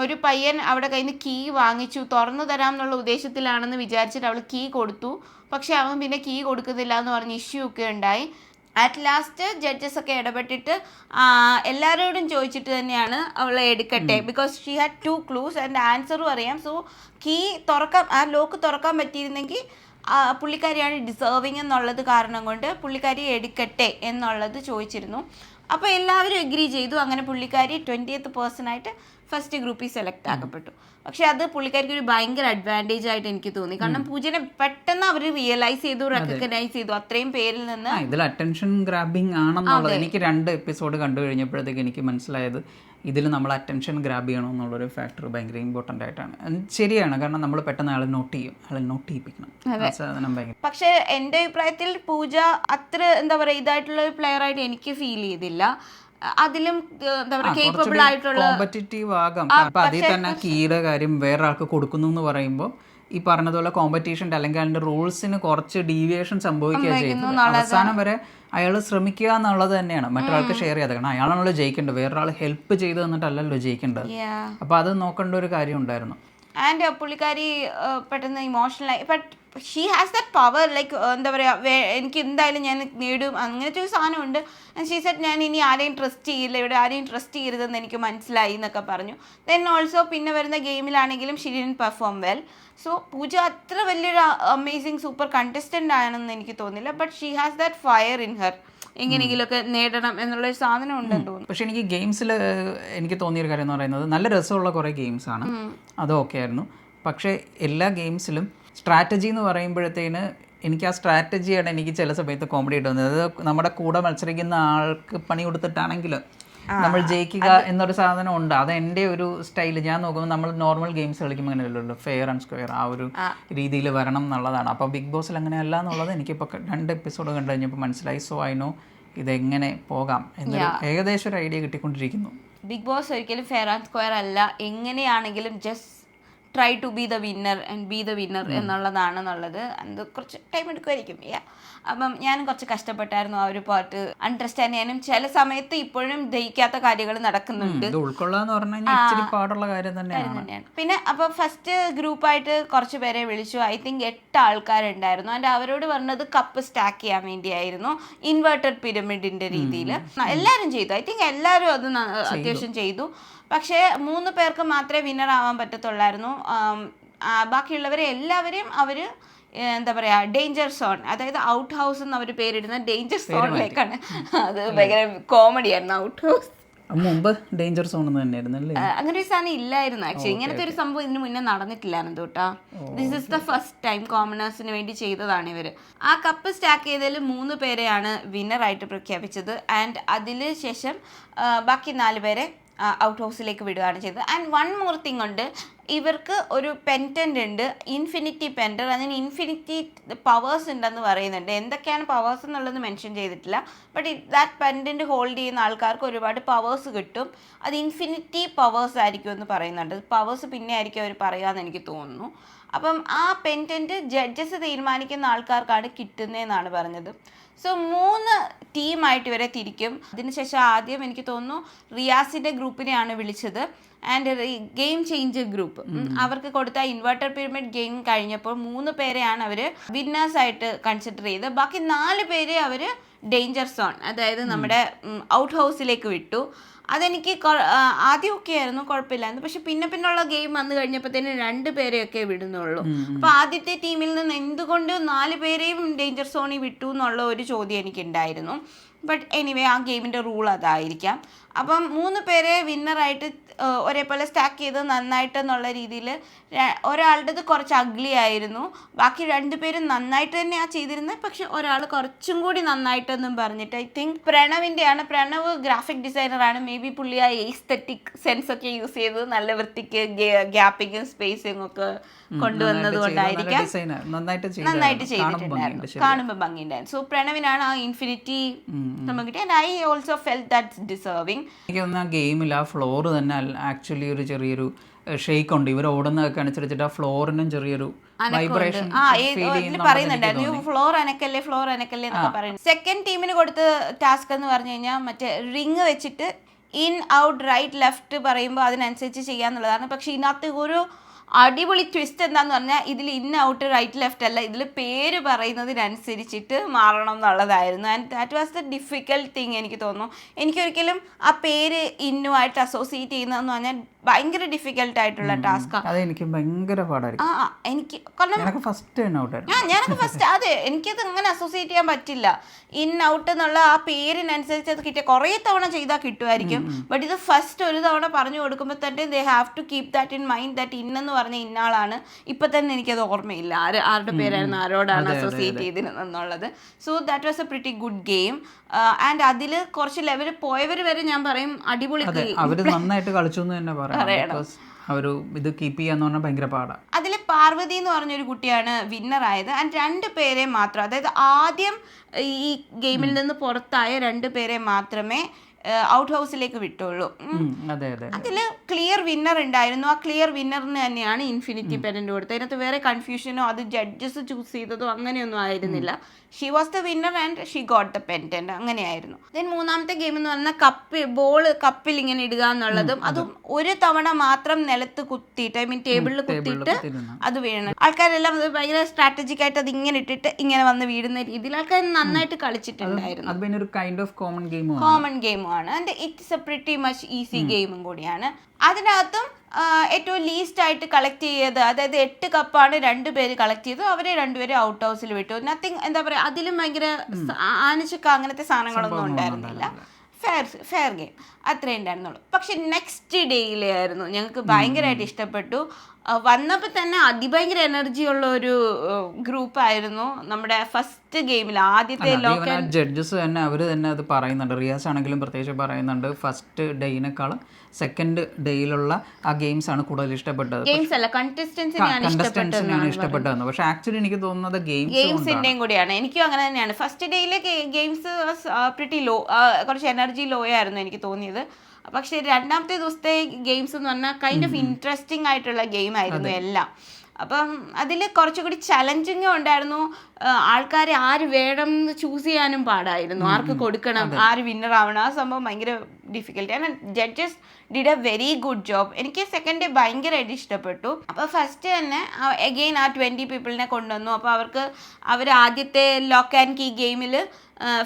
ഒരു പയ്യൻ അവിടെ കയ്യിൽ നിന്ന് കീ വാങ്ങിച്ചു, തുറന്നു തരാം എന്നുള്ള ഉദ്ദേശത്തിലാണെന്ന് വിചാരിച്ചിട്ട് അവൾ കീ കൊടുത്തു. പക്ഷെ അവൻ പിന്നെ കീ കൊടുക്കുന്നില്ല എന്ന് പറഞ്ഞ് ഇഷ്യൂ ഒക്കെ ഉണ്ടായി. അറ്റ് ലാസ്റ്റ് ജഡ്ജസ് ഒക്കെ ഇടപെട്ടിട്ട് എല്ലാവരോടും ചോദിച്ചിട്ട് തന്നെയാണ് അവളെ എടുക്കട്ടെ. Because she had 2 clues and ആൻസറും അറിയാം. സോ കീ ആ ലോക്ക് തുറക്കാൻ പറ്റിയിരുന്നെങ്കിൽ പുള്ളിക്കാരിയാണ് ഡിസേർവിങ് എന്നുള്ളത് കാരണം കൊണ്ട് പുള്ളിക്കാരി എടുക്കട്ടെ എന്നുള്ളത് ചോദിച്ചിരുന്നു. അപ്പോൾ എല്ലാവരും എഗ്രി ചെയ്തു. അങ്ങനെ പുള്ളിക്കാരി 20th പേഴ്സണായിട്ട് ഫസ്റ്റ് ഗ്രൂപ്പിൽ സെലക്ട് ആക്കപ്പെട്ടു. പക്ഷെ അത് പുള്ളിക്കാർക്ക് ഒരു ഭയങ്കര അഡ്വാൻറ്റേജ് ആയിട്ട് എനിക്ക് തോന്നി. കാരണം പൂജനെ പെട്ടെന്ന് അവർ റിയലൈസ് ചെയ്തു, റെക്കഗ്നൈസ് ചെയ്തു അത്രയും പേരിൽ നിന്ന്. ഇതിൽ അറ്റൻഷൻ ഗ്രാബിങ് ആണെന്നുള്ളത് എനിക്ക് 2 എപ്പിസോഡ് കണ്ടു കഴിഞ്ഞപ്പോഴത്തേക്ക് എനിക്ക് മനസ്സിലായത് ഇതിൽ നമ്മൾ അറ്റൻഷൻ ഗ്രാബ് ചെയ്യണമെന്നുള്ളൊരു ഫാക്ടർ ഭയങ്കര ഇമ്പോർട്ടൻ്റ് ആയിട്ടാണ്. ശരിയാണ്, കാരണം നമ്മൾ പെട്ടെന്ന് ആളെ നോട്ട് ചെയ്യും, ആളെ നോട്ട് ചെയ്യിപ്പിക്കണം. സാധനം ഭയങ്കര. പക്ഷെ എൻ്റെ അഭിപ്രായത്തിൽ പൂജ അത്ര എന്താ പറയുക ഇതായിട്ടുള്ള ഒരു പ്ലെയർ ആയിട്ട് എനിക്ക് ഫീൽ ചെയ്തില്ല. അതിലും എന്താ പറയുക കേപ്പബിൾ ആയിട്ടുള്ള കോമ്പറ്റീറ്റീവ് ആകാം. അപ്പൊ അതിൽ തന്നെ കീയുടെ കാര്യം വേറെ ആൾക്ക് കൊടുക്കുന്നു എന്ന് പറയുമ്പോൾ ഈ പറഞ്ഞതുപോലെ കോമ്പറ്റീഷൻ്റെ അല്ലെങ്കിൽ അതിന്റെ റൂൾസിന് കുറച്ച് ഡീവിയേഷൻ സംഭവിക്കുക ചെയ്യുന്നത്. അവസാനം വരെ അയാൾ ശ്രമിക്കുക എന്നുള്ളത് തന്നെയാണ് മറ്റൊരാൾക്ക് ഷെയർ ചെയ്യാതെ. കാരണം അയാളാണല്ലോ ജയിക്കേണ്ടത്, വേറൊരാൾ ഹെൽപ്പ് ചെയ്ത് തന്നിട്ടല്ലല്ലോ ജയിക്കേണ്ടത്. അപ്പൊ അത് നോക്കേണ്ട ഒരു കാര്യം ഉണ്ടായിരുന്നു. ആൻഡ് പുള്ളിക്കാരി പെട്ടെന്ന് ഇമോഷണലായി. But she has that power, like എന്താ പറയുക, എനിക്ക് എന്തായാലും ഞാൻ നേടും അങ്ങനത്തെ ഒരു സാധനമുണ്ട്. ഷീ സെറ്റ് ഞാൻ ഇനി ആരെയും ട്രസ്റ്റ് ചെയ്യില്ല, ഇവിടെ ആരെയും ട്രസ്റ്റ് ചെയ്യരുതെന്ന് എനിക്ക് മനസ്സിലായി എന്നൊക്കെ പറഞ്ഞു. ദെൻ ഓൾസോ പിന്നെ വരുന്ന ഗെയിമിലാണെങ്കിലും she didn't perform well. So Pooja അത്ര വലിയൊരു അമേസിങ് സൂപ്പർ കണ്ടസ്റ്റൻ്റ് ആണെന്ന് എനിക്ക് തോന്നില്ല. But she has that fire in her, എങ്ങനെയെങ്കിലുമൊക്കെ നേടണം എന്നുള്ളൊരു സാധനം ഉണ്ടെന്ന് തോന്നുന്നു. പക്ഷെ എനിക്ക് ഗെയിംസിൽ എനിക്ക് തോന്നിയൊരു കാര്യം എന്ന് പറയുന്നത് നല്ല രസമുള്ള കുറേ ഗെയിംസാണ്, അത് ഓക്കെ ആയിരുന്നു. പക്ഷേ എല്ലാ ഗെയിംസിലും സ്ട്രാറ്റജി എന്ന് പറയുമ്പോഴത്തേന് എനിക്ക് ആ സ്ട്രാറ്റജിയാണ് എനിക്ക് ചില സമയത്ത് കോമഡി ആയിട്ട് തോന്നുന്നത്. അത് നമ്മുടെ കൂടെ മത്സരിക്കുന്ന ആൾക്ക് പണി കൊടുത്തിട്ടാണെങ്കിൽ നമ്മൾ ജയിക്കുക എന്നൊരു സാധനം ഉണ്ട്. അത് എൻ്റെ ഒരു സ്റ്റൈൽ. ഞാൻ നോക്കുമ്പോൾ നമ്മൾ നോർമൽ ഗെയിംസ് കളിക്കുമ്പോൾ അങ്ങനെയല്ലല്ലോ, ഫെയർ ആൻഡ് സ്ക്വയർ ആ ഒരു രീതിയിൽ വരണം എന്നുള്ളതാണ്. അപ്പോൾ ബിഗ് ബോസിൽ അങ്ങനെയല്ല എന്നുള്ളത് എനിക്കിപ്പോൾ 2 എപ്പിസോഡ് കണ്ടു കഴിഞ്ഞപ്പോൾ മനസ്സിലായി. സോ ഐ നോ ഇതെങ്ങനെ പോകാം എന്നൊരു ഏകദേശം ഒരു ഐഡിയ കിട്ടിക്കൊണ്ടിരിക്കുന്നു. ബിഗ് ബോസ് ഒരിക്കലും ഫെയർ ആൻഡ് സ്ക്വയർ അല്ല. എങ്ങനെയാണെങ്കിലും just try to be the winner and be the winner എന്നുള്ളതാണെന്നുള്ളത്. അത് കുറച്ച് ടൈം എടുക്കുമായിരിക്കും. അപ്പം ഞാനും കുറച്ച് കഷ്ടപ്പെട്ടായിരുന്നു ആ ഒരു പാർട്ട് അണ്ടർസ്റ്റാൻഡ് ചെയ്യാനും. ചില സമയത്ത് ഇപ്പോഴും ദഹിക്കാത്ത കാര്യങ്ങൾ നടക്കുന്നുണ്ട്. പാടുള്ള കാര്യം തന്നെയാണ്. പിന്നെ അപ്പോൾ ഫസ്റ്റ് ഗ്രൂപ്പായിട്ട് കുറച്ച് പേരെ വിളിച്ചു. ഐ തിങ്ക് 8 ആൾക്കാരുണ്ടായിരുന്നു. ആൻഡ് അവരോട് പറഞ്ഞത് കപ്പ് സ്റ്റാക്ക് ചെയ്യാൻ വേണ്ടിയായിരുന്നു, ഇൻവേർട്ടഡ് പിരമിഡിന്റെ രീതിയിൽ. എല്ലാവരും ചെയ്തു. ഐ തിങ്ക് എല്ലാവരും അത് അത്യാവശ്യം ചെയ്തു. പക്ഷേ 3 പേർക്ക് മാത്രമേ വിന്നർ ആവാൻ പറ്റത്തുള്ളായിരുന്നു. ബാക്കിയുള്ളവരെ എല്ലാവരെയും അവർ എന്താ പറയുക ഡേഞ്ചർ സോൺ, അതായത് ഔട്ട് ഹൗസ് എന്ന് അവർ പേരിടുന്ന ഡേഞ്ചർ സോണിലേക്കാണ്. അത് ഭയങ്കര കോമഡിയായിരുന്നു. ഔട്ട് ഹൗസ് മുമ്പ് ഡേഞ്ചർ സോൺ തന്നെയായിരുന്നു. അങ്ങനെ ഒരു സാധനം ഇല്ലായിരുന്നു ആക്ച്വലി. ഇങ്ങനത്തെ ഒരു സംഭവം ഇതിന് മുന്നേ നടന്നിട്ടില്ലായിരുന്നു കേട്ടോ. This is the first time കോമണേഴ്സിന് വേണ്ടി ചെയ്തതാണ് ഇവർ. ആ കപ്പ് സ്റ്റാക്ക് ചെയ്തതിൽ 3 പേരെയാണ് വിന്നറായിട്ട് പ്രഖ്യാപിച്ചത്. ആൻഡ് അതിന് ശേഷം ബാക്കി 4 പേരെ ഔട്ട് ഹൗസിലേക്ക് വിടുകയാണ് ചെയ്തത്. ആൻഡ് വൺ മോർ തിങ് ഉണ്ട്, ഇവർക്ക് ഒരു പെൻറ്റൻ്റ് ഉണ്ട്, ഇൻഫിനിറ്റി പെൻഡർ. അതിന് ഇൻഫിനിറ്റി പവേഴ്സ് ഉണ്ടെന്ന് പറയുന്നുണ്ട്. എന്തൊക്കെയാണ് പവേഴ്സ് എന്നുള്ളത് മെൻഷൻ ചെയ്തിട്ടില്ല. ബട്ട് ദാറ്റ് പെൻഡൻറ്റ് ഹോൾഡ് ചെയ്യുന്ന ആൾക്കാർക്ക് ഒരുപാട് പവേഴ്സ് കിട്ടും. അത് ഇൻഫിനിറ്റി പവേഴ്സ് ആയിരിക്കും എന്ന് പറയുന്നുണ്ട്. പവേഴ്സ് പിന്നെ ആയിരിക്കും അവർ പറയാമെന്ന് എനിക്ക് തോന്നുന്നു. അപ്പം ആ പെൻറ്റൻറ്റ് ജഡ്ജസ് തീരുമാനിക്കുന്ന ആൾക്കാർക്കാണ് കിട്ടുന്നതെന്നാണ് പറഞ്ഞത്. സോ 3 ടീമായിട്ട് ഇവരെ തിരിക്കും. അതിനുശേഷം ആദ്യം എനിക്ക് തോന്നുന്നു റിയാസിൻ്റെ ഗ്രൂപ്പിനെയാണ് വിളിച്ചത്. ആൻഡ് ഗെയിം ചേഞ്ചർ ഗ്രൂപ്പ് അവർക്ക് കൊടുത്ത ഇൻവെർട്ടർ പിരമിഡ് ഗെയിം കഴിഞ്ഞപ്പോൾ 3 പേരെയാണ് അവർ വിന്നേഴ്സായിട്ട് കൺസിഡർ ചെയ്ത്. ബാക്കി 4 പേരെ അവർ ഡേഞ്ചർ സോൺ, അതായത് നമ്മുടെ ഔട്ട് ഹൗസിലേക്ക് വിട്ടു. അതെനിക്ക് ആദ്യമൊക്കെ ആയിരുന്നു, കുഴപ്പമില്ലായിരുന്നു. പക്ഷെ പിന്നുള്ള ഗെയിം വന്നു കഴിഞ്ഞപ്പോഴത്തേനും 2 പേരെയൊക്കെ വിടുന്നുള്ളൂ. അപ്പോൾ ആദ്യത്തെ ടീമിൽ നിന്ന് എന്തുകൊണ്ട് 4 പേരെയും ഡേഞ്ചർ സോണിൽ വിട്ടു എന്നുള്ള ഒരു ചോദ്യം എനിക്കുണ്ടായിരുന്നു. ബട്ട് എനിവേ ആ ഗെയിമിൻ്റെ റൂൾ അതായിരിക്കാം. അപ്പം 3 പേരെ വിന്നറായിട്ട് ഒരേപോലെ സ്റ്റാക്ക് ചെയ്ത് നന്നായിട്ടെന്നുള്ള രീതിയിൽ ഒരാളുടേത് കുറച്ച് അഗ്ലി ആയിരുന്നു. ബാക്കി 2 പേരും നന്നായിട്ട് തന്നെയാണ് ചെയ്തിരുന്നത്. പക്ഷെ ഒരാൾ കുറച്ചും കൂടി നന്നായിട്ടെന്നും പറഞ്ഞിട്ട് ഐ തിങ്ക് പ്രണവിൻ്റെയാണ്. പ്രണവ് ഗ്രാഫിക് ഡിസൈനറാണ്. മേ ബി പുള്ളി ആ എസ്തെറ്റിക് സെൻസ് ഒക്കെ യൂസ് ചെയ്ത് നല്ല വൃത്തിക്ക് ഗ്യാപ്പിങ്ങും സ്പേസിങ്ങും ഒക്കെ കൊണ്ടുവന്നത് കൊണ്ടായിരിക്കാം നന്നായിട്ട് ചെയ്തിട്ടുണ്ടായിരുന്നു. കാണുമ്പോൾ ഭംഗിയുണ്ടായിരുന്നു. സോ പ്രണവിനാണ് ആ ഇൻഫിനിറ്റി നമുക്ക് കിട്ടി. And I also felt that's deserving. എനിക്ക് തോന്നുന്നു ആ ഗെയിമിൽ ആ ഫ്ലോർ തന്നെ ആക്ച്വലി ഒരു ചെറിയൊരു ഷെയ്ക്ക് ഉണ്ട്. ഇവർ ഓടുന്നതൊക്കെ അനുസരിച്ചിട്ട് ആ ഫ്ലോറിനും ചെറിയൊരു വൈബ്രേഷൻ പറയുന്നുണ്ടായിരുന്നു. ഫ്ലോർ അനക്കല്ലേ എന്നൊക്കെ പറയുന്നത്. സെക്കൻഡ് ടീമിന് കൊടുത്ത ടാസ്ക് എന്ന് പറഞ്ഞു കഴിഞ്ഞാൽ മറ്റേ റിങ് വെച്ചിട്ട് ഇൻ ഔട്ട് റൈറ്റ് ലെഫ്റ്റ് പറയുമ്പോൾ അതിനനുസരിച്ച് ചെയ്യാന്നുള്ളതാണ്. പക്ഷെ ഇതിനകത്ത് ഒരു അടിപൊളി ട്വിസ്റ്റ് എന്താന്ന് പറഞ്ഞാൽ ഇതിൽ ഇൻ ഔട്ട് റൈറ്റ് ലെഫ്റ്റ് അല്ല, ഇതിൽ പേര് പറയുന്നതിനനുസരിച്ചിട്ട് മാറണം എന്നുള്ളതായിരുന്നു. And that was the difficult thing. എനിക്ക് തോന്നുന്നു എനിക്കൊരിക്കലും ആ പേര് ഇന്നുമായിട്ട് അസോസിയേറ്റ് ചെയ്യുന്നതെന്ന് പറഞ്ഞാൽ ഭയങ്കര ഡിഫിക്കൽട്ട് ആയിട്ടുള്ള ടാസ്കാണ്. അതെനിക്ക് ഭയങ്കര പാടായിരിക്കും. എനിക്ക് കാരണം ഫസ്റ്റ് ഞാനൊക്കെ ഫസ്റ്റ് അതെ എനിക്കത് അങ്ങനെ അസോസിയേറ്റ് ചെയ്യാൻ പറ്റില്ല. ഇൻ ഔട്ട് എന്നുള്ള ആ പേരിനനുസരിച്ച് അത് കിട്ടിയ കുറേ തവണ ചെയ്താൽ കിട്ടുമായിരിക്കും. ബട്ട് ഇത് ഫസ്റ്റ് ഒരു തവണ പറഞ്ഞു കൊടുക്കുമ്പോൾ തന്നെ they have to keep that in mind that ഇന്നെന്ന് പറഞ്ഞ ഇന്നാളാണ്. ഇപ്പം തന്നെ എനിക്കത് ഓർമ്മയില്ല ആരുടെ പേരായിരുന്നു ആരോടാണ് അസോസിയേറ്റ് ചെയ്തിരുന്നെന്നുള്ളത്. So that was a pretty good game. And അതിൽ കുറച്ച് ലെവൽ പോയവർ വരെ ഞാൻ പറയും അടിപൊളി അവര് നന്നായിട്ട് കളിച്ചു എന്ന് തന്നെ പറയണം. ഇത് കീപ്പ് ചെയ്യാന്ന് പറഞ്ഞാൽ ഭയങ്കര പാടാണ്. അതിൽ പാർവതി എന്ന് പറഞ്ഞൊരു കുട്ടിയാണ് വിന്നർ ആയത്. ആൻഡ് 2 പേരെ മാത്രം, അതായത് ആദ്യം ഈ ഗെയിമിൽ നിന്ന് പുറത്തായ 2 പേരെ മാത്രമേ ഔട്ട് ഹൗസിലേക്ക് വിട്ടുള്ളൂ. അതിൽ ക്ലിയർ വിന്നർ ഉണ്ടായിരുന്നു. ആ ക്ലിയർ വിന്നറിന് തന്നെയാണ് ഇൻഫിനിറ്റി പെൻഡന്റ് കൊടുത്തത്. അതിനകത്ത് വേറെ കൺഫ്യൂഷനോ അത് ജഡ്ജസ് ചൂസ് ചെയ്തതോ അങ്ങനെയൊന്നും ആയിരുന്നില്ല. She was the winner and she got the pendant, അങ്ങനെയായിരുന്നു. ദെൻ മൂന്നാമത്തെ ഗെയിം എന്ന് പറഞ്ഞാൽ ബോൾ കപ്പിൽ ഇങ്ങനെ ഇടുക എന്നുള്ളതും അതും ഒരു തവണ മാത്രം നിലത്ത് കുത്തിയിട്ട് ഐ മീൻ ടേബിളിൽ കുത്തിയിട്ട് അത് വീഴണം. ആൾക്കാരെല്ലാം അത് ഭയങ്കര സ്ട്രാറ്റജിക് ആയിട്ട് അത് ഇങ്ങനെ ഇട്ടിട്ട് ഇങ്ങനെ വന്ന് വീഴുന്ന രീതിയിൽ ആൾക്കാർ നന്നായിട്ട് കളിച്ചിട്ടുണ്ടായിരുന്നു. കോമൺ ഗെയിമാണ് and it's A pretty much easy ഗെയിമും കൂടിയാണ്. അതിനകത്തും ഏറ്റവും ലീസ്റ്റ് ആയിട്ട് കളക്ട് ചെയ്ത്, അതായത് 8 കപ്പാണ് 2 പേര് കളക്ട് ചെയ്തു. അവരെ 2 പേര് ഔട്ട് ഹൗസിൽ വിട്ടു. നത്തിങ് എന്താ പറയുക, അതിലും ഭയങ്കര ആനിച്ചൊക്കെ അങ്ങനത്തെ സാധനങ്ങളൊന്നും ഉണ്ടായിരുന്നില്ല. ഫെയർ ഗെയിം അത്രേ ഉണ്ടായിരുന്നുള്ളൂ. പക്ഷെ നെക്സ്റ്റ് ഡേയിലെ ആയിരുന്നു ഞങ്ങൾക്ക് ഭയങ്കരമായിട്ട് ഇഷ്ടപ്പെട്ടു. വന്നപ്പോൾ തന്നെ അതിഭയങ്കര എനർജി ഉള്ള ഒരു ഗ്രൂപ്പായിരുന്നു നമ്മുടെ ഫസ്റ്റ് ഗെയിമിൽ. ആദ്യത്തെ ജഡ്ജസ് തന്നെ അവര് തന്നെ അത് പറയുന്നുണ്ട്. റിയാസ് ആണെങ്കിലും പ്രത്യേകിച്ച് പറയുന്നുണ്ട് ഫസ്റ്റ് ഡേയിനേക്കാളും സെക്കൻഡ് ഡേയിലുള്ള ആ ഗെയിംസ് ആണ് കൂടുതൽ ഇഷ്ടപ്പെട്ടത്. ഗെയിംസ് അല്ല, കണ്ടസ്റ്റൻസിനെയാണ് ഇഷ്ടപ്പെട്ടതെന്ന്. പക്ഷെ ആക്ച്വലി എനിക്ക് തോന്നുന്നത് ഗെയിംസിന്റെയും കൂടിയാണ്. എനിക്കും അങ്ങനെ തന്നെയാണ്. ഫസ്റ്റ് ഡേയിലെ ഗെയിംസ് പ്രിറ്റി ലോ, കുറച്ച് എനർജി ലോ ആയിരുന്നു എനിക്ക് തോന്നിയത്. പക്ഷെ രണ്ടാമത്തെ ദിവസത്തെ ഗെയിംസ് എന്ന് പറഞ്ഞാൽ കൈൻഡ് ഓഫ് ഇൻട്രസ്റ്റിംഗ് ആയിട്ടുള്ള ഗെയിം ആയിരുന്നു എല്ലാം. അപ്പം അതിൽ കുറച്ചുകൂടി ചലഞ്ചിങ്ങും ഉണ്ടായിരുന്നു. ആൾക്കാരെ ആര് വേണം എന്ന് ചൂസ് ചെയ്യാനും പാടായിരുന്നു. ആർക്ക് കൊടുക്കണം, ആര് വിന്നർ ആവണം, ആ സംഭവം ഭയങ്കര ഡിഫിക്കൽട്ടി ആണ്. Judges did A very good job. എനിക്ക് സെക്കൻഡ് ഡേ ഭയങ്കരമായിട്ട് ഇഷ്ടപ്പെട്ടു. അപ്പോൾ ഫസ്റ്റ് തന്നെ അഗെയിൻ ആ 20 പീപ്പിളിനെ കൊണ്ടുവന്നു. അപ്പോൾ അവർ ആദ്യത്തെ ലോക്ക് ആൻഡ് കീ ഗെയിമിൽ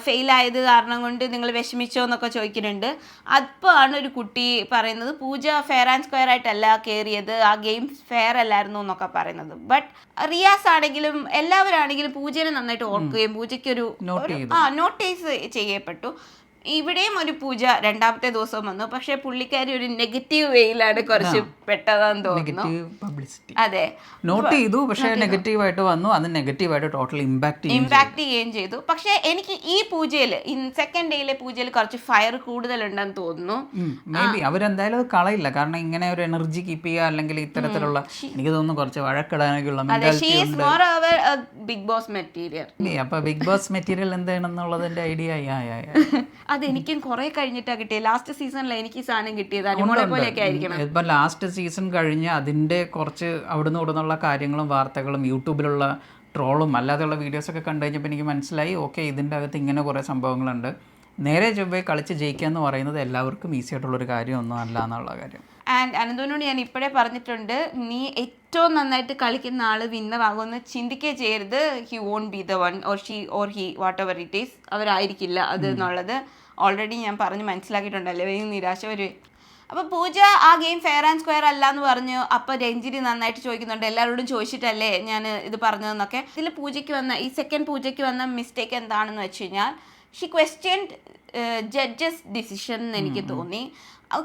ഫെയിലായത് കാരണം കൊണ്ട് നിങ്ങൾ വിഷമിച്ചോ എന്നൊക്കെ ചോദിക്കുന്നുണ്ട്. അപ്പോൾ ആണ് ഒരു കുട്ടി പറയുന്നത് പൂജ ഫെയർ ആൻഡ് സ്ക്വയർ ആയിട്ടല്ല കയറിയത്, ആ ഗെയിം ഫെയർ അല്ലായിരുന്നു എന്നൊക്കെ പറയുന്നത്. ബട്ട് റിയാസ് ആണെങ്കിലും എല്ലാവരാണെങ്കിലും പൂജനെ നന്നായിട്ട് ഓർക്കുകയും പൂജയ്ക്കൊരു നോട്ടീസ് ചെയ്യപ്പെട്ടു. ഇവിടെയും ഒരു പൂജ രണ്ടാമത്തെ ദിവസം വന്നു. പക്ഷെ പുള്ളിക്കാരി ഒരു നെഗറ്റീവ് വേയിലാണ് കുറച്ച് പെട്ടതെന്ന് തോന്നുന്നു. അതെ, നോട്ട് ചെയ്തു, പക്ഷേ നെഗറ്റീവായിട്ട് വന്നു. അത് നെഗറ്റീവായിട്ട് ടോട്ടൽ ഇമ്പാക്ട് ചെയ്യുകയും ചെയ്തു. പക്ഷെ എനിക്ക് ഈ പൂജയിൽ സെക്കൻഡ് ഡേയിലെ പൂജയിൽ കുറച്ച് ഫയർ കൂടുതലുണ്ടെന്ന് തോന്നുന്നു. അവരെന്തായാലും അത് കളയില്ല. കാരണം ഇങ്ങനെ ഒരു എനർജി കീപ്പ് ചെയ്യുക അല്ലെങ്കിൽ ഇത്തരത്തിലുള്ള എനിക്ക് തോന്നുന്നു കുറച്ച് വഴക്കിടാനൊക്കെയുള്ള ബിഗ് ബോസ് മെറ്റീരിയൽ. അപ്പൊ ബിഗ് ബോസ് മെറ്റീരിയൽ എന്താണെന്നുള്ളതിന്റെ ഐഡിയ അതെനിക്കും കുറെ കഴിഞ്ഞിട്ടാണ് കിട്ടിയത്. ലാസ്റ്റ് സീസണിൽ എനിക്ക് സാധനം കിട്ടിയത് അനുമോളെ പോലെയൊക്കെ ആയിരിക്കണം. ഇപ്പൊ ലാസ്റ്റ് സീസൺ കഴിഞ്ഞ് അതിന്റെ കുറച്ച് അവിടുന്ന് ഇവിടുന്നുള്ള കാര്യങ്ങളും വാർത്തകളും യൂട്യൂബിലുള്ള ട്രോളും അല്ലാതെയുള്ള വീഡിയോസൊക്കെ കണ്ടു കഴിഞ്ഞപ്പോൾ എനിക്ക് മനസ്സിലായി ഓക്കെ ഇതിൻ്റെ അകത്ത് ഇങ്ങനെ കുറേ സംഭവങ്ങളുണ്ട്. നേരെ ചൊവ്വേ കളിച്ച് ജയിക്കുക എന്ന് പറയുന്നത് എല്ലാവർക്കും ഈസി ആയിട്ടുള്ളൊരു കാര്യമൊന്നും അല്ല എന്നുള്ള കാര്യം. ആൻഡ് അനന്തോനോട് ഞാൻ ഇപ്പോഴേ പറഞ്ഞിട്ടുണ്ട്, നീ ഏറ്റവും നന്നായിട്ട് കളിക്കുന്ന ആൾ വിന്നർ ആകുമെന്ന് ചിന്തിക്കേ ചെയ്യരുത്. He won't be the one or she or he whatever it is. അവരായിരിക്കില്ല അത് എന്നുള്ളത് ഓൾറെഡി ഞാൻ പറഞ്ഞ് മനസ്സിലാക്കിയിട്ടുണ്ടല്ലോ. വലിയ നിരാശ വരുവേ. അപ്പോൾ പൂജ ആ ഗെയിം ഫെയർ ആൻഡ് സ്ക്വയർ അല്ല എന്ന് പറഞ്ഞു. അപ്പോൾ രഞ്ജിനി നന്നായിട്ട് ചോദിക്കുന്നുണ്ട്, എല്ലാവരോടും ചോദിച്ചിട്ടല്ലേ ഞാൻ ഇത് പറഞ്ഞതെന്നൊക്കെ. ഇതിൽ പൂജയ്ക്ക് വന്ന ഈ സെക്കൻഡ് പൂജയ്ക്ക് വന്ന മിസ്റ്റേക്ക് എന്താണെന്ന് വെച്ച് കഴിഞ്ഞാൽ ഷി ക്വസ്റ്റ്യൻഡ് ജഡ്ജസ് ഡിസിഷൻ എന്ന് എനിക്ക് തോന്നി.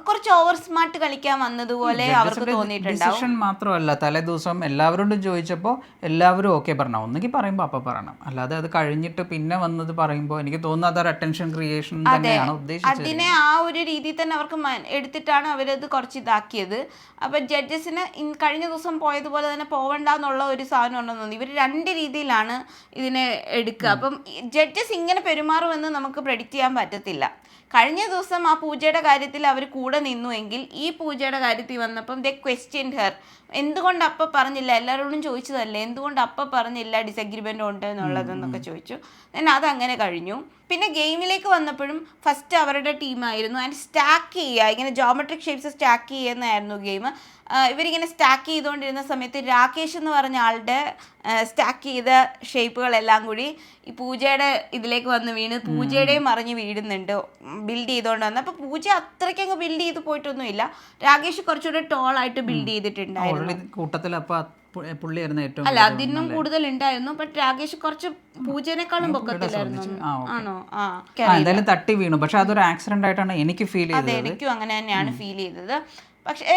കുറച്ച് ഓവർ സ്മാർട്ട് കളിക്കാൻ വന്നതുപോലെ അവർക്ക് തോന്നിയിട്ടുണ്ടാവും. ഡിസിഷൻ മാത്രമല്ല, തലേ ദിവസം എല്ലാവരോടും ചോദിച്ചപ്പോൾ എല്ലാവരും ഓക്കെ പറഞ്ഞു. ഒന്നുകിൽ പറയുമ്പോൾ അപ്പം പറയണം, അല്ലാതെ അത് കഴിഞ്ഞിട്ട് പിന്നെ വന്നത് പറയുമ്പോൾ എനിക്ക് തോന്നുന്നു അതൊരു അറ്റൻഷൻ ക്രിയേഷൻ തന്നെയാണ് ഉദ്ദേശിച്ചത്. അതിനെ ആ ഒരു രീതിയിൽ തന്നെ അവർക്ക് എടുത്തിട്ടാണ് അവരത് കുറച്ച് ഇതാക്കിയത്. അപ്പം ജഡ്ജസിന് കഴിഞ്ഞ ദിവസം പോയതുപോലെ തന്നെ പോവണ്ടെന്നുള്ള ഒരു സാധനം ഉണ്ടെന്ന് തോന്നി. ഇവർ 2 രീതിയിലാണ് ഇതിനെ എടുക്കുക. അപ്പം ജഡ്ജസ് ഇങ്ങനെ പെരുമാറുമെന്ന് നമുക്ക് പ്രെഡിക്റ്റ് ചെയ്യാൻ പറ്റത്തില്ല. കഴിഞ്ഞ ദിവസം ആ പൂജയുടെ കാര്യത്തിൽ അവർ കൂടെ നിന്നുവെങ്കിൽ ഈ പൂജയുടെ കാര്യത്തിൽ വന്നപ്പം ദേ ക്വസ്റ്റ്യൻഡ് ഹെർ. എന്തുകൊണ്ട് അപ്പം പറഞ്ഞില്ല, എല്ലാവരോടും ചോദിച്ചതല്ലേ, എന്തുകൊണ്ട് അപ്പം പറഞ്ഞില്ല ഡിസഗ്രിമെൻ്റ് ഉണ്ട് എന്നുള്ളതെന്നൊക്കെ ചോദിച്ചു. then അതങ്ങനെ കഴിഞ്ഞു. പിന്നെ ഗെയിമിലേക്ക് വന്നപ്പോഴും ഫസ്റ്റ് അവരുടെ ടീമായിരുന്നു. ആൻഡ് സ്റ്റാക്ക് ചെയ്യുക, ഇങ്ങനെ ജോമെട്രിക് ഷേപ്സ് സ്റ്റാക്ക് ചെയ്യുന്നതായിരുന്നു ഗെയിം. ഇവരിങ്ങനെ സ്റ്റാക്ക് ചെയ്തുകൊണ്ടിരുന്ന സമയത്ത് രാകേഷ് എന്ന് പറഞ്ഞ ആളുടെ സ്റ്റാക്ക് ചെയ്ത ഷേപ്പുകളെല്ലാം കൂടി ഈ പൂജയുടെ ഇതിലേക്ക് വന്ന് വീണ് പൂജയുടെയും മറിഞ്ഞ് വീഴുന്നുണ്ട് ബിൽഡ് ചെയ്തുകൊണ്ട് വന്ന്. അപ്പോൾ പൂജ അത്രയ്ക്കങ്ങ് ബിൽഡ് ചെയ്ത് പോയിട്ടൊന്നുമില്ല. രാകേഷ് കുറച്ചുകൂടെ ടോളായിട്ട് ബിൽഡ് ചെയ്തിട്ടുണ്ടായിരുന്നു കൂട്ടത്തിൽ. അപ്പോൾ പുള്ളിയായിരുന്നു ഏറ്റവും അല്ല അതിനും കൂടുതൽ ഉണ്ടായിരുന്നു. ബട്ട് രാകേഷ് കുറച്ച് പൂജനേക്കാളും പൊക്കത്തിലായിരുന്നു. ആണോ? എന്തായാലും തട്ടി വീണു. പക്ഷെ അതൊരു ആക്സിഡന്റ് ആയിട്ടാണ് എനിക്ക് ഫീൽ ചെയ്തത്. അതെ, എനിക്കും അങ്ങനെ തന്നെയാണ് ഫീൽ ചെയ്തത്. പക്ഷേ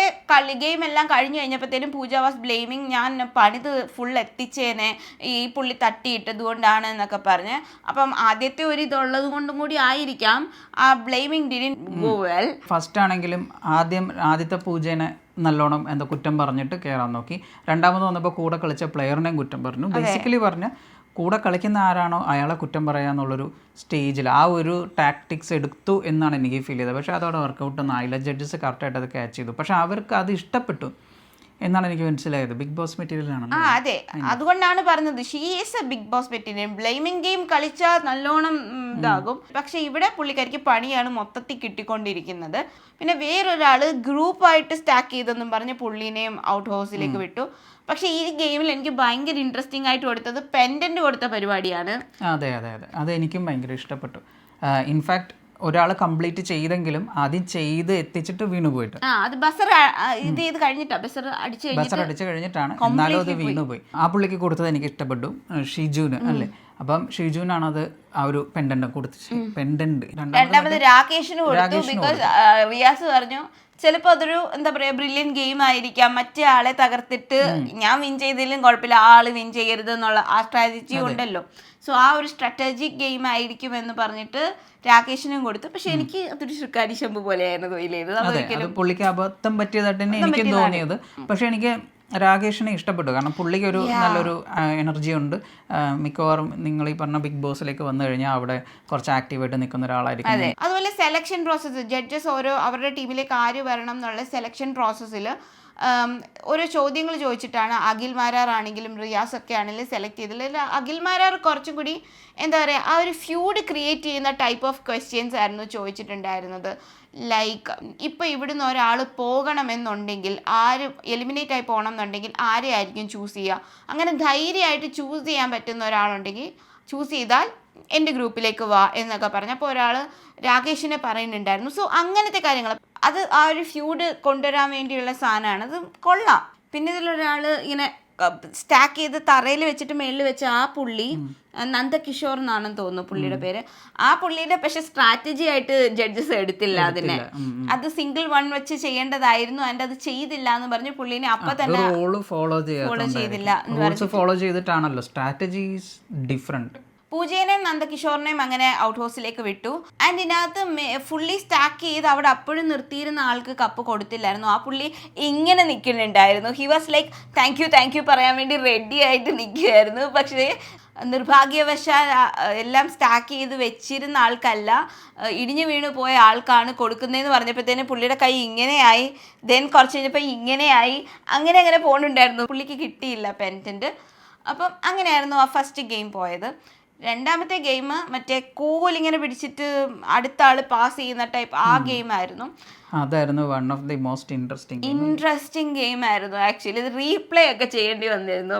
ഗെയിം എല്ലാം കഴിഞ്ഞു കഴിഞ്ഞപ്പോഴത്തേനും പൂജ വാസ് ബ്ലെയിമിങ്, ഞാൻ പണിത് ഫുൾ എത്തിച്ചേനെ, ഈ പുള്ളി തട്ടിയിട്ടത് കൊണ്ടാണ് എന്നൊക്കെ പറഞ്ഞ്. അപ്പം ആദ്യത്തെ ഒരു ഇതുള്ളത് കൊണ്ടും കൂടി ആയിരിക്കാം ആ blaming didn't go well. First ആണെങ്കിലും ആദ്യത്തെ പൂജേനെ നല്ലോണം എന്താ കുറ്റം പറഞ്ഞിട്ട് കയറാൻ നോക്കി. രണ്ടാമത് വന്നപ്പോൾ കൂടെ കളിച്ച പ്ലെയറിനെയും കുറ്റം പറഞ്ഞു. ബേസിക്കലി പറഞ്ഞ കൂടെ കളിക്കുന്ന ആരാണോ അയാളെ കുറ്റം പറയാന്നുള്ളൊരു സ്റ്റേജിൽ ആ ഒരു ടാക്ടിക്സ് എടുത്തു എന്നാണ് എനിക്ക് ഫീൽ ചെയ്തത്. പക്ഷേ അതോടെ വർക്കൗട്ടൊന്നും ആയില്ല. ജഡ്ജസ് കറക്റ്റായിട്ട് അത് ക്യാച്ച് ചെയ്തു. പക്ഷെ അവർക്ക് അത് ഇഷ്ടപ്പെട്ടു എന്നാണ് എനിക്ക് മനസ്സിലായത്. ബിഗ് ബോസ് മെറ്റീരിയലാണ്. അതെ, അതുകൊണ്ടാണ് പറഞ്ഞത് she is a big boss material. Blaming game കളിച്ചാൽ നല്ലോണം ഇതാകും. പക്ഷെ ഇവിടെ പുള്ളിക്കാരിക്ക് പണിയാണ് മൊത്തത്തിൽ കിട്ടിക്കൊണ്ടിരിക്കുന്നത്. പിന്നെ വേറൊരാള് ഗ്രൂപ്പായിട്ട് സ്റ്റാക്ക് ചെയ്തെന്നും പറഞ്ഞ് പുള്ളിനെയും ഔട്ട് ഹൗസിലേക്ക് വിട്ടു. പക്ഷെ ഈ ഗെയിമിൽ എനിക്ക് ഭയങ്കര ഇൻട്രസ്റ്റിംഗ് ആയിട്ട് കൊടുത്തത് പെൻഡന്റ് കൊടുത്ത പരിപാടിയാണ്. അതെ അതെ അതെ, അത് എനിക്കും ഭയങ്കര ഇഷ്ടപ്പെട്ടു. ഇൻഫാക്ട് ഒരാൾ കംപ്ലീറ്റ് ചെയ്തെങ്കിലും ആദ്യം ചെയ്ത് എത്തിച്ചിട്ട് വീണു പോയിട്ട് അത് ബസർ ഇത് കഴിഞ്ഞിട്ടാ ബസർ അടിച്ചു കഴിഞ്ഞിട്ടാണ് എന്നാലും അത് വീണുപോയി. ആ പുള്ളിക്ക് കൊടുത്തത് എനിക്ക് ഇഷ്ടപ്പെട്ടു, ഷിജുവിന് അല്ലേ. അപ്പം ഷിജുവിനാണ് അത് ആ ഒരു പെൻഡന്റ് കൊടുത്തത്. പെൻഡന്റ് രണ്ടാമത് രാകേഷിന് കൊടുത്തു. ബിക്കോസ് റിയാസ് പറഞ്ഞു ചിലപ്പോൾ അതൊരു എന്താ പറയാ ബ്രില്യൻ ഗെയിം ആയിരിക്കാം, മറ്റേ ആളെ തകർത്തിട്ട് ഞാൻ വിൻ ചെയ്തില്ലെങ്കിലും കുഴപ്പമില്ല, ആള് വിൻ ചെയ്യരുത് എന്നുള്ള ആ സ്ട്രാറ്റജി ഉണ്ടല്ലോ. സോ ആ ഒരു സ്ട്രാറ്റജിക് ഗെയിം ആയിരിക്കും എന്ന് പറഞ്ഞിട്ട് രാകേഷിനും കൊടുത്തു. പക്ഷെ എനിക്ക് അതൊരു ശുക്കാരി ശമ്പു പോലെയായിരുന്നു ഫീൽ ചെയ്തത്. പുള്ളിക്ക് അബദ്ധം പറ്റിയതായിട്ട് തന്നെ എനിക്കും തോന്നിയത്. പക്ഷെ എനിക്ക് രാകേഷിനെ ഇഷ്ടപ്പെട്ടു. കാരണം പുള്ളിക്ക് ഒരു നല്ലൊരു എനർജി ഉണ്ട്. മിക്കവാറും നിങ്ങൾ ഈ പറഞ്ഞ ബിഗ് ബോസിലേക്ക് വന്നു കഴിഞ്ഞാൽ അവിടെ കുറച്ച് ആക്റ്റീവായിട്ട് നിൽക്കുന്ന ഒരാളായിരിക്കും. അതെ, അതുപോലെ സെലക്ഷൻ പ്രോസസ്സ് ജഡ്ജസ് അവരുടെ ടീമിലേക്ക് ആര് വരണം എന്നുള്ള സെലക്ഷൻ പ്രോസസ്സിൽ ഓരോ ചോദ്യങ്ങൾ ചോദിച്ചിട്ടാണ് അഖിൽ മാരാർ ആണെങ്കിലും റിയാസ് ഒക്കെ ആണെങ്കിലും സെലക്ട് ചെയ്തത്. അഖിൽ മാരാർ കുറച്ചും കൂടി എന്താ പറയുക ആ ഒരു ഫ്യൂഡ് ക്രിയേറ്റ് ചെയ്യുന്ന ടൈപ്പ് ഓഫ് ക്വസ്റ്റ്യൻസ് ആയിരുന്നു ചോദിച്ചിട്ടുണ്ടായിരുന്നത്. ലൈക്ക് ഇപ്പോൾ ഇവിടുന്ന് ഒരാൾ പോകണമെന്നുണ്ടെങ്കിൽ ആര് എലിമിനേറ്റ് ആയി പോകണം എന്നുണ്ടെങ്കിൽ ആരെ ആയിരിക്കും ചൂസ് ചെയ്യുക, അങ്ങനെ ധൈര്യമായിട്ട് ചൂസ് ചെയ്യാൻ പറ്റുന്ന ഒരാളുണ്ടെങ്കിൽ ചൂസ് ചെയ്താൽ എൻ്റെ ഗ്രൂപ്പിലേക്ക് വാ എന്നൊക്കെ പറഞ്ഞു. അപ്പോൾ ഒരാൾ രാകേഷിനെ പറയുന്നുണ്ടായിരുന്നു. സോ അങ്ങനത്തെ കാര്യങ്ങൾ അത് ആ ഒരു ഫ്യൂഡ് കൊണ്ടുവരാൻ വേണ്ടിയുള്ള സാധനമാണ്. അത് കൊള്ളാം. പിന്നെ ഇതിലൊരാൾ ഇങ്ങനെ സ്റ്റാക്ക് ചെയ്ത് തറയിൽ വെച്ചിട്ട് മേളിൽ വെച്ച ആ പുള്ളി നന്ദകിഷോർ എന്നാണെന്ന് തോന്നുന്നു പുള്ളിയുടെ പേര്. ആ പുള്ളിയുടെ പക്ഷെ സ്ട്രാറ്റജി ആയിട്ട് ജഡ്ജസ് എടുത്തില്ല അതിനെ. അത് സിംഗിൾ വൺ വെച്ച് ചെയ്യേണ്ടതായിരുന്നു, അതിന്റെ അത് ചെയ്തില്ല എന്ന് പറഞ്ഞ് പുള്ളിനെ അപ്പൊ തന്നെ ഫോളോ ചെയ്തില്ല. ഫോളോ ചെയ്തിട്ടാണല്ലോ സ്ട്രാറ്റജീസ് ഡിഫറെന്റ്. പൂജേനെയും നന്ദകിഷോറിനെയും അങ്ങനെ ഔട്ട് ഹൗസിലേക്ക് വിട്ടു. ആൻഡ് ഇതിനകത്ത് ഫുള്ളി സ്റ്റാക്ക് ചെയ്ത് അവിടെ അപ്പോഴും നിർത്തിയിരുന്ന ആൾക്ക് കപ്പ് കൊടുത്തില്ലായിരുന്നു. ആ പുള്ളി ഇങ്ങനെ നിൽക്കുന്നുണ്ടായിരുന്നു. He was like thank you പറയാൻ വേണ്ടി റെഡി ആയിട്ട് നിൽക്കുകയായിരുന്നു. പക്ഷേ നിർഭാഗ്യവശാൽ എല്ലാം സ്റ്റാക്ക് ചെയ്ത് വെച്ചിരുന്ന ആൾക്കല്ല, ഇടിഞ്ഞു വീണു പോയ ആൾക്കാണ് കൊടുക്കുന്നതെന്ന് പറഞ്ഞപ്പോഴത്തേന് പുള്ളിയുടെ കൈ ഇങ്ങനെയായി. ദെൻ കുറച്ച് കഴിഞ്ഞപ്പോൾ ഇങ്ങനെയായി. അങ്ങനെ പോകുന്നുണ്ടായിരുന്നു. പുള്ളിക്ക് കിട്ടിയില്ല പെൻഡന്റ്. അപ്പം അങ്ങനെയായിരുന്നു ആ ഫസ്റ്റ് ഗെയിം പോയത്. രണ്ടാമത്തെ ഗെയിം മറ്റേ കൂലിങ്ങനെ പിടിച്ചിട്ട് അടുത്ത ആള് പാസ് ചെയ്യുന്ന ടൈപ്പ് ആ ഗെയിം ആയിരുന്നു. അതായിരുന്നു one of the most interesting game ആയിരുന്നു. ആക്ച്വലി ഇത് റീപ്ലേ ഒക്കെ ചെയ്യേണ്ടി വന്നിരുന്നു.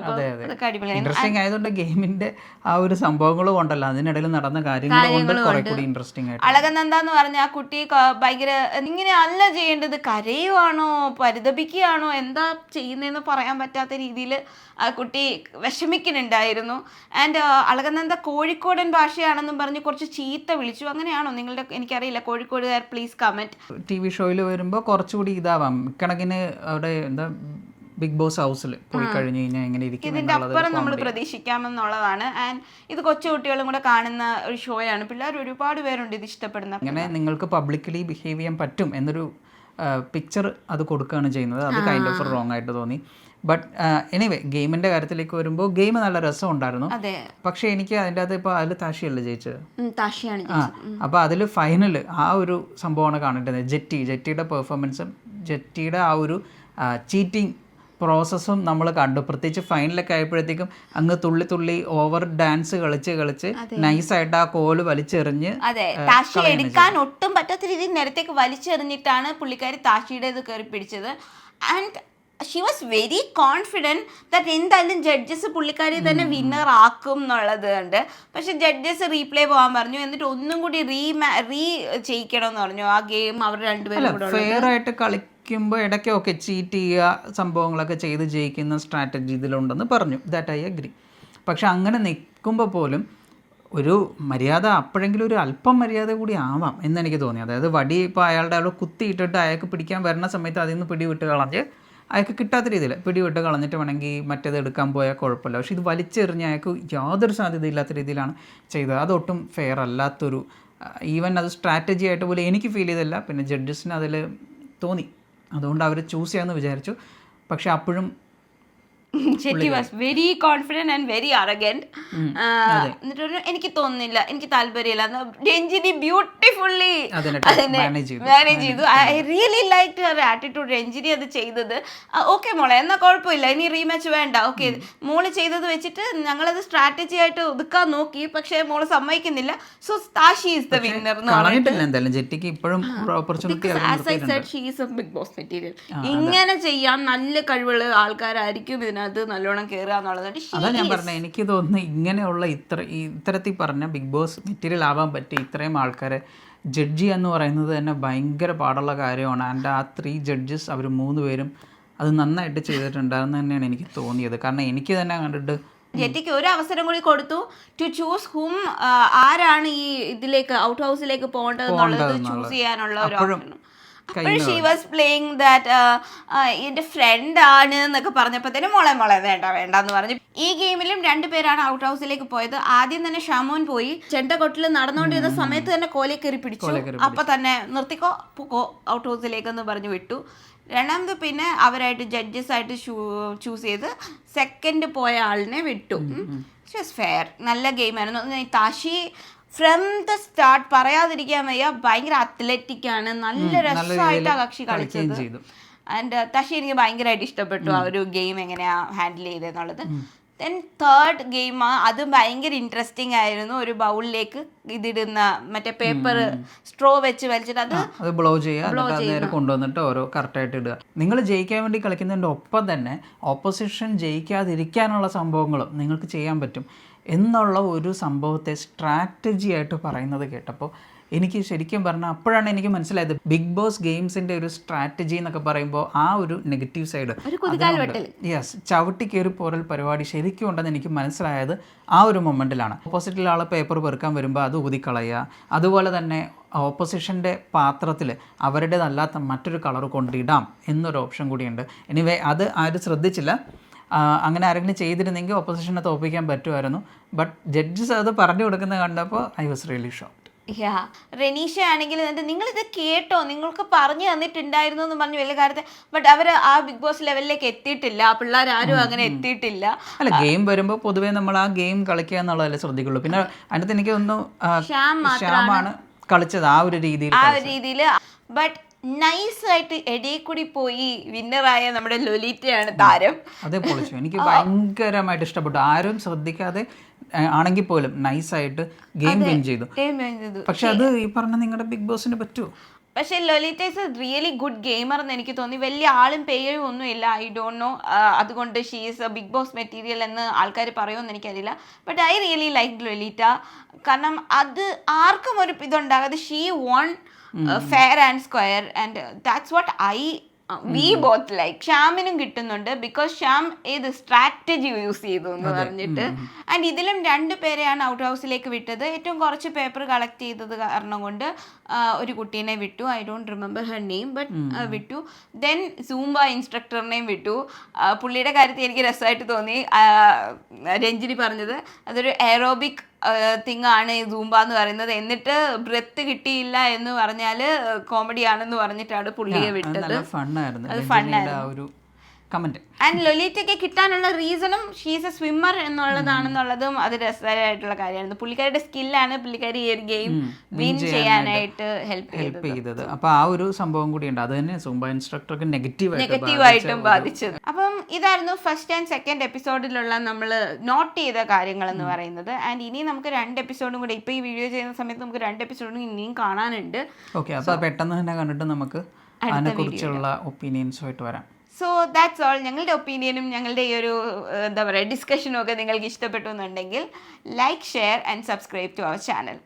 അതൊക്കെ ഇൻട്രസ്റ്റിംഗ് ആയതുകൊണ്ട് ഗെയിമിന്റെ ആ ഒരു സംഭവങ്ങളും ഉണ്ടല്ലോ, അതിനിടയിൽ നടന്ന കാര്യങ്ങളും ഇൻട്രസ്റ്റിംഗ് ആയിട്ട്. അളകനന്ദ എന്ന് പറഞ്ഞ ആ കുട്ടി ഭയങ്കര ഇങ്ങനെ അല്ല ചെയ്യേണ്ടത്, കരയുവാണോ പരിതപിക്കുകയാണോ എന്താ ചെയ്യുന്നതെന്ന് പറയാൻ പറ്റാത്ത രീതിയിൽ ആ കുട്ടി വിഷമിക്കുന്നുണ്ടായിരുന്നു. ആൻഡ് അളകനന്ദ കോഴിക്കോടൻ ഭാഷയാണെന്നും പറഞ്ഞ് കുറച്ച് ചീത്ത വിളിച്ചു. അങ്ങനെയാണോ നിങ്ങളുടെ? എനിക്കറിയില്ല, കോഴിക്കോടുകാർ പ്ലീസ് കമന്റ്. TV ഷോയിൽ വരുമ്പോൾ കുറച്ചുകൂടി ഇതാവാം. കണക്കിന് അവിടെ എന്താ ബിഗ് ബോസ് ഹൗസിൽ പോയി കഴിഞ്ഞു കഴിഞ്ഞാൽ എങ്ങനെ ഇരിക്കും, ഇതിന്റെ അപ്പുറം നമ്മൾ പ്രതീക്ഷിക്കാമെന്നുള്ളതാണ്. ആൻഡ് ഇത് കൊച്ചുകുട്ടികളും കൂടെ കാണുന്ന ഒരു ഷോയാണ്. പിള്ളേർ ഒരുപാട് പേരുണ്ട് ഇത് ഇഷ്ടപ്പെടുന്ന. അങ്ങനെ നിങ്ങൾക്ക് പബ്ലിക്കലി ബിഹേവ് ചെയ്യാൻ പറ്റും എന്നൊരു പിക്ചർ അത് കൊടുക്കുകയാണ് ചെയ്യുന്നത്. അത് കൈൻഡ് ഓഫ് റോങ് ആയിട്ട് തോന്നി. ബട്ട് എനിവേ ഗെയിമിന്റെ കാര്യത്തിലേക്ക് വരുമ്പോൾ ഗെയിം നല്ല രസം ഉണ്ടായിരുന്നു. പക്ഷെ എനിക്ക് അതിൻ്റെ അകത്ത് ഇപ്പോൾ അതിൽ താഷിയല്ലേ ജയിച്ചത്? അപ്പോൾ അതിൽ ഫൈനൽ ആ ഒരു സംഭവമാണ് കാണേണ്ടത്. ജെറ്റിയുടെ പെർഫോമൻസും ജെറ്റിയുടെ ആ ഒരു ചീറ്റിംഗ് പ്രോസസ്സും നമ്മൾ കണ്ടു. പ്രത്യേകിച്ച് ഫൈനലൊക്കെ ആയപ്പോഴത്തേക്കും അങ്ങ് തുള്ളി ഓവർ ഡാൻസ് കളിച്ച് നൈസായിട്ട് ആ കോല് വലിച്ചെറിഞ്ഞ് താഷി എടുക്കാൻ ഒട്ടും പറ്റാത്ത രീതിയിൽ നേരത്തേക്ക് വലിച്ചെറിഞ്ഞിട്ടാണ് പുള്ളിക്കാരി താഷിയുടെ ഇത് കയറി പിടിച്ചത്. And she was very confident that എന്തായാലും ജഡ്ജസ് പുള്ളിക്കാരി തന്നെ വിന്നർ ആക്കും എന്നുള്ളത് ഉണ്ട്. പക്ഷെ ജഡ്ജസ് റീപ്ലേ പോകാൻ പറഞ്ഞു, എന്നിട്ട് ഒന്നും കൂടി റീ ചെയ്യിക്കണം എന്ന് പറഞ്ഞു ആ ഗെയിം അവർ രണ്ടുപേരും കൂടെ. ഫെയർ ആയിട്ട് കളിക്കുമ്പോൾ ഇടയ്ക്കൊക്കെ ചീറ്റ് ചെയ്യുക സംഭവങ്ങളൊക്കെ ചെയ്ത് ജയിക്കുന്ന സ്ട്രാറ്റജി ഇതിലുണ്ടെന്ന് പറഞ്ഞു. That I agree. പക്ഷെ അങ്ങനെ നിൽക്കുമ്പോൾ പോലും ഒരു മര്യാദ, അപ്പോഴെങ്കിലും ഒരു അല്പം മര്യാദ കൂടി ആവാം എന്നെനിക്ക് തോന്നി. അതായത് വടി ഇപ്പോൾ അയാളുടെ അവിടെ കുത്തിയിട്ടിട്ട് അയാൾക്ക് പിടിക്കാൻ വരുന്ന സമയത്ത് അതിൽ നിന്ന് പിടിവിട്ട് കളഞ്ഞ് അയാൾക്ക് കിട്ടാത്ത രീതിയിൽ പിടിവിട്ട് കളഞ്ഞിട്ട് വേണമെങ്കിൽ മറ്റേത് എടുക്കാൻ പോയാൽ കുഴപ്പമില്ല. പക്ഷെ ഇത് വലിച്ചെറിഞ്ഞ് അയാൾക്ക് യാതൊരു സാധ്യതയില്ലാത്ത രീതിയിലാണ് ചെയ്തത്. അതൊട്ടും ഫെയർ അല്ലാത്തൊരു, ഈവൻ അത് സ്ട്രാറ്റജി ആയിട്ട് പോലും എനിക്ക് ഫീൽ ചെയ്തില്ല. പിന്നെ ജഡ്ജസിന് അതിൽ തോന്നി, അതുകൊണ്ട് അവർ ചൂസ് ചെയ്യാമെന്ന് വിചാരിച്ചു. പക്ഷെ അപ്പോഴും Shetty was very confident and very arrogant. എന്നിട്ട് എനിക്ക് തോന്നുന്നില്ല, എനിക്ക് താല്പര്യമില്ല. രഞ്ജിനി ബ്യൂട്ടിഫുള്ളി മാനേജ് ചെയ്തു. I really like her attitude. Ranjini അത് ചെയ്തത് ഓക്കെ മോളെ എന്നാൽ കുഴപ്പമില്ല, ഇനി റീമാച്ച് വേണ്ട, ഓക്കെ മോള് ചെയ്തത് വെച്ചിട്ട് ഞങ്ങളത് സ്ട്രാറ്റജി ആയിട്ട് ഒതുക്കാൻ നോക്കി, പക്ഷെ മോള് സമ്മതിക്കുന്നില്ല. So Tashi is the winner എന്ന് ബിഗ് ബോസ് മെറ്റീരിയൽ. ഇങ്ങനെ ചെയ്യാൻ നല്ല കഴിവുള്ള ആൾക്കാരായിരിക്കും ഇതിനകത്ത് നല്ലോണം കയറുക എന്നുള്ളത്. അതാ ഞാൻ പറഞ്ഞത്, എനിക്ക് തോന്നുന്നു ഇങ്ങനെയുള്ള ഇത്തരത്തിൽ പറഞ്ഞ ബിഗ് ബോസ് മെറ്റീരിയൽ ആവാൻ പറ്റിയ ഇത്രയും ആൾക്കാരെ ജഡ്ജി എന്ന് പറയുന്നത് തന്നെ ഭയങ്കര പാടുള്ള കാര്യമാണ്. ആൻഡ് ആ 3 ജഡ്ജസ് അവർ 3 പേരും അത് നന്നായിട്ട് ചെയ്തിട്ടുണ്ടായിരുന്നു തന്നെയാണ് എനിക്ക് തോന്നിയത്. കാരണം എനിക്ക് തന്നെ കണ്ടിട്ട് ജെറ്റിക്ക് ഒരു അവസരം കൂടി കൊടുത്തു ടു ചൂസ് ഹും, ആരാണ് ഈ ഇതിലേക്ക് ഔട്ട് ഹൗസിലേക്ക് പോകേണ്ടതെന്നുള്ളത് ചൂസ് ചെയ്യാനുള്ള ഒരു ഓപ്ഷൻ. അപ്പോൾ ഷീ വാസ് പ്ലേയിങ് ദാറ്റ് എൻ്റെ ഫ്രണ്ടാണ് എന്നൊക്കെ പറഞ്ഞപ്പോൾ തന്നെ മോളെ വേണ്ട എന്ന് പറഞ്ഞു. ഈ ഗെയിമിലും 2 പേരാണ് ഔട്ട് ഹൗസിലേക്ക് പോയത്. ആദ്യം തന്നെ ഷാമോൻ പോയി ചെണ്ടകൊട്ടിൽ നടന്നുകൊണ്ടിരുന്ന സമയത്ത് തന്നെ കോലെ കയറി പിടിച്ചു. അപ്പൊ തന്നെ നിർത്തിക്കോ പൊക്കോ ഔട്ട് ഹൗസിലേക്ക് എന്ന് പറഞ്ഞു വിട്ടു. രണ്ടാമത് പിന്നെ അവരായിട്ട് ജഡ്ജസ് ആയിട്ട് ചൂസ് ചെയ്ത് സെക്കൻഡ് പോയ ആളിനെ വിട്ടു. It was fair. നല്ല ഗെയിമായിരുന്നു. താഷി ഫ്രം ദ സ്റ്റാർട്ട് പറയാതിരിക്കാൻ വയ്യ, ഭയങ്കര അത്ലറ്റിക് ആണ്, നല്ല രസമായിട്ടാണ് കക്ഷി കളിച്ചത്. ആൻഡ് തഷി എനിക്ക് ഭയങ്കരമായിട്ട് ഇഷ്ടപ്പെട്ടു ആ ഒരു ഗെയിം എങ്ങനെയാ ഹാൻഡിൽ ചെയ്തെന്നുള്ളത്. ദെൻ തേർഡ് ഗെയിം അത് ഭയങ്കര ഇൻട്രസ്റ്റിംഗ് ആയിരുന്നു. ഒരു ബൗളിലേക്ക് ഇതിടുന്ന മറ്റേ പേപ്പർ സ്ട്രോ വെച്ച് വലിച്ചിട്ട് അത് ബ്ലോ ചെയ്യുക, കൊണ്ടുവന്നിട്ട് ഓരോ കറക്റ്റായിട്ട് ഇടുക. നിങ്ങൾ ജയിക്കാൻ വേണ്ടി കളിക്കുന്നതിൻ്റെ ഒപ്പം തന്നെ ഓപ്പോസിഷൻ ജയിക്കാതിരിക്കാനുള്ള സംഭവങ്ങളും നിങ്ങൾക്ക് ചെയ്യാൻ പറ്റും എന്നുള്ള ഒരു സംഭവത്തെ സ്ട്രാറ്റജി ആയിട്ട് പറയുന്നത് കേട്ടപ്പോൾ എനിക്ക് ശരിക്കും പറഞ്ഞാൽ അപ്പോഴാണ് എനിക്ക് മനസ്സിലായത് ബിഗ് ബോസ് ഗെയിംസിൻ്റെ ഒരു സ്ട്രാറ്റജി എന്നൊക്കെ പറയുമ്പോൾ ആ ഒരു നെഗറ്റീവ് സൈഡ്, യെസ്, ചവിട്ടി കയറി പോരൽ പരിപാടി ശരിക്കും ഉണ്ടെന്ന് എനിക്ക് മനസ്സിലായത് ആ ഒരു മൊമെൻറ്റിലാണ്. ഓപ്പോസിറ്റിലെ ആളെ പേപ്പർ പെറുക്കാൻ വരുമ്പോൾ അത് ഊതിക്കളയുക, അതുപോലെ തന്നെ ഓപ്പോസിഷൻ്റെ പാത്രത്തിൽ അവരുടേതല്ലാത്ത മറ്റൊരു കളർ കൊണ്ടിടാം എന്നൊരു ഓപ്ഷൻ കൂടിയുണ്ട്. എനിവേ അത് ആരും ശ്രദ്ധിച്ചില്ല. അങ്ങനെ ആരെങ്കിലും ചെയ്തിരുന്നെങ്കിൽ ഓപ്പോസിഷനെ തോൽപ്പിക്കാൻ പറ്റുമായിരുന്നു. ബട്ട് ജഡ്ജസ് അത് പറഞ്ഞു കൊടുക്കുന്നത് കണ്ടപ്പോൾ I was really shocked. Reneesha ആണെങ്കിൽ നിങ്ങളിത് കേട്ടോ, നിങ്ങൾക്ക് പറഞ്ഞു തന്നിട്ടുണ്ടായിരുന്നു എന്ന് പറഞ്ഞു വലിയ കാര്യത്തെ. ബട്ട് അവർ ആ ബിഗ് ബോസ് ലെവലിലേക്ക് എത്തിയിട്ടില്ല, പിള്ളേർ ആരും അങ്ങനെ എത്തിയിട്ടില്ല. അല്ല, ഗെയിം വരുമ്പോൾ പൊതുവേ നമ്മൾ ആ ഗെയിം കളിക്കുക എന്നുള്ളതല്ലേ ശ്രദ്ധിക്കുള്ളൂ. പിന്നെ അതിനകത്ത് എനിക്ക് തോന്നുന്നു ശ്യാമാണ് കളിച്ചത് ആ ഒരു രീതിയിൽ. ബട്ട് നൈസായിട്ട് ഇടയിൽ കൂടി പോയി വിന്നറായ നമ്മുടെ ലൊലീറ്റയാണ് താരം. അതേ പൊളിച്ചു. എനിക്ക് ഭയങ്കരമായിട്ട് ഇഷ്ടപ്പെട്ടു. ആരും ശ്രദ്ധിക്കാതെ ആണെങ്കിൽ പോലും നൈസായിട്ട് ഗെയിം വിൻ ചെയ്തു. പക്ഷെ അത് ഈ പറഞ്ഞ നിങ്ങളുടെ ബിഗ് ബോസിന് പറ്റുമോ? പക്ഷേ Lolita is a really good gamer എന്ന് എനിക്ക് തോന്നി. വലിയ ആളും പേരും ഒന്നും ഇല്ല, ഐ ഡോണ്ട് നോ. അതുകൊണ്ട് she is a big boss material എന്ന് ആൾക്കാർ പറയുമെന്ന് എനിക്കറിയില്ല. But I really like Lolita. കാരണം അത് ആർക്കും ഒരു ഇതുണ്ടാകാതെ she won fair and square, and that's what we both like. ഷ്യാമിനും കിട്ടുന്നുണ്ട് ബിക്കോസ് ഷ്യാം ഏത് സ്ട്രാറ്റജി യൂസ് ചെയ്തു എന്ന് പറഞ്ഞിട്ട്. ആൻഡ് ഇതിലും 2 പേരെയാണ് ഔട്ട് ഹൗസിലേക്ക് വിട്ടത്. ഏറ്റവും കുറച്ച് പേപ്പർ കളക്ട് ചെയ്തത് കാരണം കൊണ്ട് ഒരു കുട്ടീനെ വിട്ടു. I don't remember her name, but വിട്ടു. ദെൻ സൂംബ ഇൻസ്ട്രക്ടറിനെയും വിട്ടു. പുള്ളിയുടെ കാര്യത്തിൽ എനിക്ക് രസമായിട്ട് തോന്നി രഞ്ജിനി പറഞ്ഞത്, അതൊരു എയറോബിക് തിങ് ആണ് ഈ സൂംബ എന്ന് പറയുന്നത്. എന്നിട്ട് ബ്രെത്ത് കിട്ടിയില്ല എന്ന് പറഞ്ഞാൽ കോമഡി ആണെന്ന് പറഞ്ഞിട്ടാണ് പുള്ളിയെ വിട്ടത്. അത് ഫണ്ണായിരുന്നു. ആൻഡ് ലൊലീറ്റയ്ക്ക് കിട്ടാനുള്ള റീസണും ഷീസ് എ സ്വിമ്മർ എന്നുള്ളതാണെന്നുള്ളതും അത് രസകരമായിട്ടുള്ള കാര്യമായിരുന്നു. പുള്ളിക്കാരുടെ സ്കില്ലാണ് പുള്ളിക്കാരി ഈ ഒരു ഗെയിം വിൻ ചെയ്യാനായിട്ട് ഹെൽപ്പ് ചെയ്തത്. അപ്പൊ ആ ഒരു സംഭവം കൂടി ഉണ്ട്. അത് തന്നെ സൂംബ ഇൻസ്ട്രക്ടർക്ക് നെഗറ്റീവായിട്ടും ബാധിച്ചത്. അപ്പം ഇതായിരുന്നു ഫസ്റ്റ് ആൻഡ് സെക്കൻഡ് എപ്പിസോഡിലുള്ള നമ്മൾ നോട്ട് ചെയ്ത കാര്യങ്ങൾ എന്ന് പറയുന്നത്. ആൻഡ് ഇനി നമുക്ക് 2 എപ്പിസോഡും കൂടെ, ഇപ്പൊ ഈ വീഡിയോ ചെയ്യുന്ന സമയത്ത് നമുക്ക് 2 എപ്പിസോഡും ഇനിയും കാണാനുണ്ട്. ഓക്കെ, അപ്പൊ പെട്ടെന്ന് തന്നെ കണ്ടിട്ട് നമുക്ക് അതിനെ കുറിച്ചുള്ള ഒപ്പീനിയൻസുമായിട്ട് വരാം. So that's all. ഞങ്ങളുടെ ഒപ്പീനിയനും ഞങ്ങളുടെ ഈ ഒരു എന്താ പറയുക ഡിസ്കഷനും ഒക്കെ നിങ്ങൾക്ക് ഇഷ്ടപ്പെട്ടു എന്നുണ്ടെങ്കിൽ like, share and subscribe to our channel.